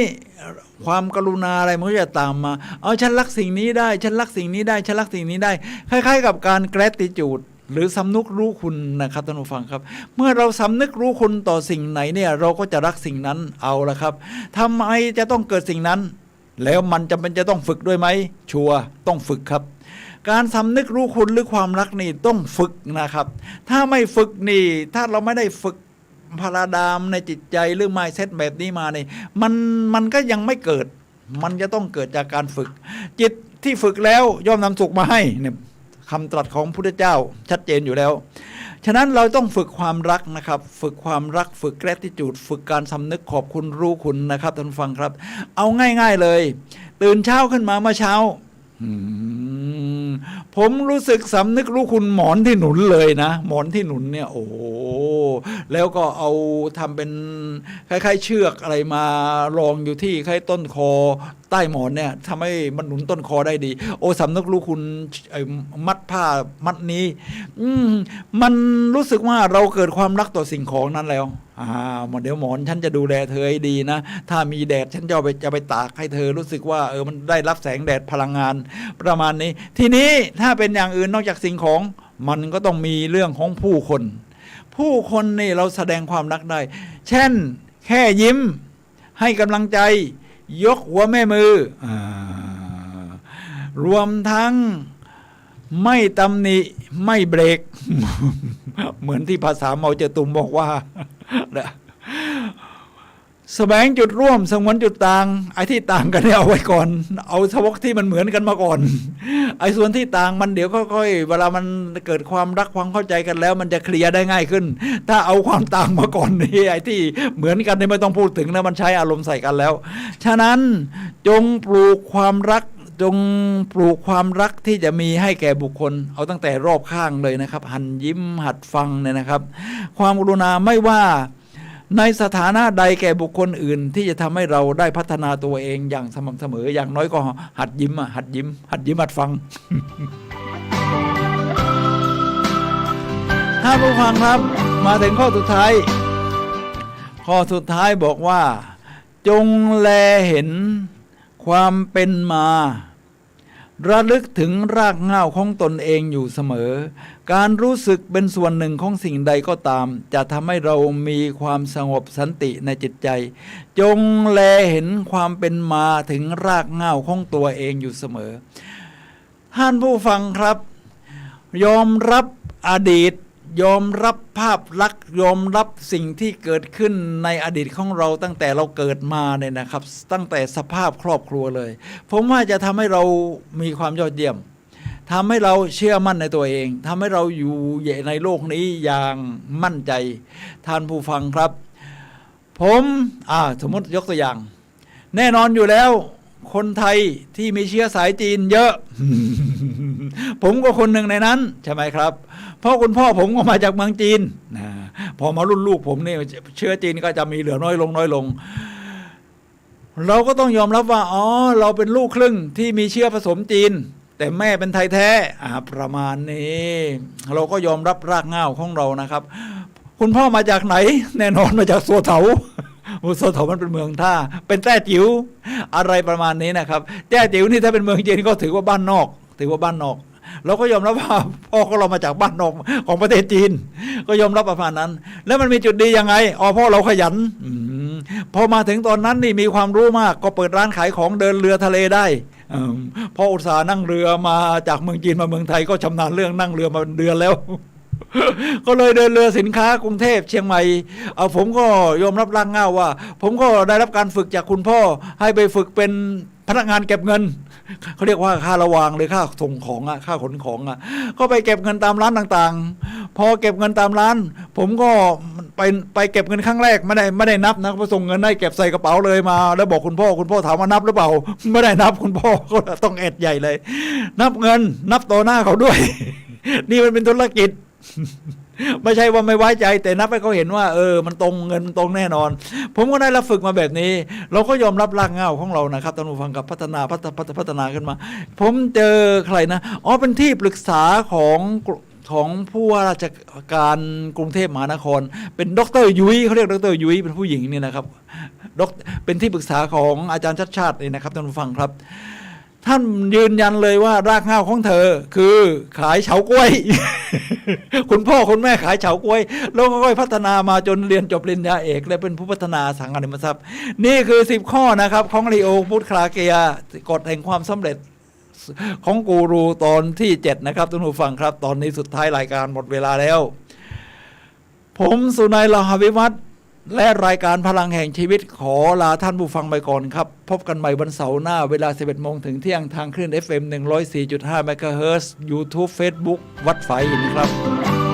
ความกรุณาอะไรมันก็จะตามมาเอาฉันรักสิ่งนี้ได้ฉันรักสิ่งนี้ได้ฉันรักสิ่งนี้ได้คล้ายๆกับการ gratitude หรือสำนึกรู้คุณนะครับท่านผู้ฟังครับเมื่อเราสำนึกรู้คุณต่อสิ่งไหนเนี่ยเราก็จะรักสิ่งนั้นเอาละครับทำไมจะต้องเกิดสิ่งนั้นแล้วมันจำเป็นจะต้องฝึกด้วยไหมชัวร์ต้องฝึกครับการสำนึกรู้คุณหรือความรักนี่ต้องฝึกนะครับถ้าไม่ฝึกนี่ถ้าเราไม่ได้ฝึกพาราดามในจิตใจหรือไมซ์เซ็ตแบบนี้มาเนี่ยมันก็ยังไม่เกิดมันจะต้องเกิดจากการฝึกจิตที่ฝึกแล้วย่อมนำสุขมาให้เนี่ยคำตรัสของพระพุทธเจ้าชัดเจนอยู่แล้วฉะนั้นเราต้องฝึกความรักนะครับฝึกความรักฝึก gratitude ฝึกการสำนึกขอบคุณรู้คุณนะครับท่านฟังครับเอาง่ายๆเลยตื่นเช้าขึ้นมาเมื่อเช้าผมรู้สึกสำนึกรู้คุณหมอนที่หนุนเลยนะหมอนที่หนุนเนี่ยโอ้แล้วก็เอาทำเป็นคล้ายๆเชือกอะไรมารองอยู่ที่คล้ายต้นคอใต้หมอนเนี่ยทำให้มันหนุนต้นคอได้ดีโอ้สำนึกรู้คุณมัดผ้ามัดนี้มันรู้สึกว่าเราเกิดความรักต่อสิ่งของนั้นแล้วเดี๋ยวหมอนฉันจะดูแลเธอให้ดีนะถ้ามีแดดฉันจะไปตากให้เธอรู้สึกว่ามันได้รับแสงแดดพลังงานประมาณนี้ทีนี้ถ้าเป็นอย่างอื่นนอกจากสิ่งของมันก็ต้องมีเรื่องของผู้คนนี่เราแสดงความรักได้เช่นแค่ยิ้มให้กำลังใจยกหัวแม่มือรวมทั้งไม่ตำหนิไม่เบรก เหมือนที่ภาษาเมาเจตุมบอกว่าแสวงจุดร่วมสงวนจุดต่างไอ้ที่ต่างกันเนี่ยเอาไว้ก่อนเอาเฉพาะที่มันเหมือนกันมาก่อนไอ้ส่วนที่ต่างมันเดี๋ยวค่อยๆเวลามันเกิดความรักความเข้าใจกันแล้วมันจะเคลียร์ได้ง่ายขึ้นถ้าเอาความต่างมาก่อนนี่ไอ้ที่เหมือนกันนี่ไม่ต้องพูดถึงนะมันใช้อารมณ์ใส่กันแล้วฉะนั้นจงปลูกความรักจงปลูกความรักที่จะมีให้แก่บุคคลเอาตั้งแต่รอบข้างเลยนะครับหันยิ้มหัดฟังเนี่ยนะครับความกรุณาไม่ว่าในสถานะใดแก่บุคคลอื่นที่จะทำให้เราได้พัฒนาตัวเองอย่างสม่ำเสมออย่างน้อยก็หัดยิ้มหัดฟัง ถ้าผู้ฟังครับมาถึงข้อสุดท้ายบอกว่าจงแลเห็นความเป็นมา ระลึกถึงรากเหง้าของตนเองอยู่เสมอการรู้สึกเป็นส่วนหนึ่งของสิ่งใดก็ตามจะทำให้เรามีความสงบสันติในจิตใจจงแลเห็นความเป็นมาถึงรากเหง้าของตัวเองอยู่เสมอท่านผู้ฟังครับยอมรับอดีตยอมรับภาพลักษณ์ยอมรับสิ่งที่เกิดขึ้นในอดีตของเราตั้งแต่เราเกิดมาเนี่ยนะครับตั้งแต่สภาพครอบครัวเลยผมว่าจะทำให้เรามีความยอดเยี่ยมทำให้เราเชื่อมั่นในตัวเองทำให้เราอยู่ในโลกนี้อย่างมั่นใจท่านผู้ฟังครับผมสมมติยกตัวอย่างแน่นอนอยู่แล้วคนไทยที่มีเชื้อสายจีนเยอะ ผมก็คนหนึ่งในนั้นใช่ไหมครับเพราะคุณพ่อผมก็มาจากเมืองจีนนะพอมารุ่นลูกผมนี่เชื้อจีนก็จะมีเหลือน้อยลงน้อยลงเราก็ต้องยอมรับว่าเราเป็นลูกครึ่งที่มีเชื้อผสมจีนแต่แม่เป็นไทยแท้ประมาณนี้เราก็ยอมรับรากเหง้าของเรานะครับคุณพ่อมาจากไหนแน่นอนมาจากสัวเถาโซเถามันเป็นเมืองท่าเป็นแต้จิ๋วอะไรประมาณนี้นะครับแต้จิ๋วนี่ถ้าเป็นเมืองจีนก็ถือว่าบ้านนอกเราก็ยอมรับว่าพ่อของเรามาจากบ้านนอกของประเทศจีนก็ยอมรับประมาณนั้นแล้วมันมีจุดดียังไงพ่อเราขยันพอมาถึงตอนนั้นนี่มีความรู้มากก็เปิดร้านขายของเดินเรือทะเลได้พออุตส่าห์นั่งเรือมาจากเมืองจีนมาเมืองไทยก็ชำนาญเรื่องนั่งเรือมาเดือนแล้ว ก็เลยเดินเรือสินค้ากรุงเทพเชียงใหม่ผมก็ยอมรับรากเหง้าว่าผมก็ได้รับการฝึกจากคุณพ่อให้ไปฝึกเป็นพนักงานเก็บเงินเขาเรียกว่าค่าระวางหรือค่าส่งของค่าขนของก็ไปเก็บเงินตามร้านต่างๆพอเก็บเงินตามร้านผมก็ไปเก็บเงินครั้งแรกไม่ได้นับนะพอส่งเงินให้เก็บใส่กระเป๋าเลยมาแล้วบอกคุณพ่อถามว่านับหรือเปล่าไม่ได้นับคุณพ่อก็ต้องแอดใหญ่เลยนับเงินนับต่อหน้าเขาด้วย นี่มันเป็นธุรกิจ ไม่ใช่ว่าไม่ไว้ใจแต่นับให้เขาเห็นว่ามันตรงเงินตรงแน่นอนผมก็ได้รับฝึกมาแบบนี้เราก็ยอมรับรากเหง้าของเรานะครับท่านผู้ฟังกับพัฒนาขึ้นมาผมเจอใครนะเป็นที่ปรึกษาของผู้ว่าราชการกรุงเทพมหานครเป็นดร.ยุ้ยเขาเรียกดร.ยุ้ยเป็นผู้หญิงนี่นะครับเป็นที่ปรึกษาของอาจารย์ชัดชาตินี่นะครับท่านผู้ฟังครับท่านยืนยันเลยว่ารากเหง้าของเธอคือขายเฉาก๊วย คุณพ่อคุณแม่ขายเฉาก๊วยแล้วก็ค่อยพัฒนามาจนเรียนจบปริญญาเอกและเป็นผู้พัฒนาสังหาริมทรัพย์นี่คือ10ข้อนะครับของลีโอพุทธคลาเกียกฎแห่งความสำเร็จของกูรูตอนที่7นะครับท่านผู้ฟังครับตอนนี้สุดท้ายรายการหมดเวลาแล้วผมสุนัย ลาหวิวัฒน์และรายการพลังแห่งชีวิตขอลาท่านผู้ฟังไปก่อนครับพบกันใหม่วันเสาร์หน้าเวลา 11 โมงถึงเที่ยงทางคลื่น FM 104.5 เมกะเฮิรตซ์ YouTube Facebook วัดฝายหินครับ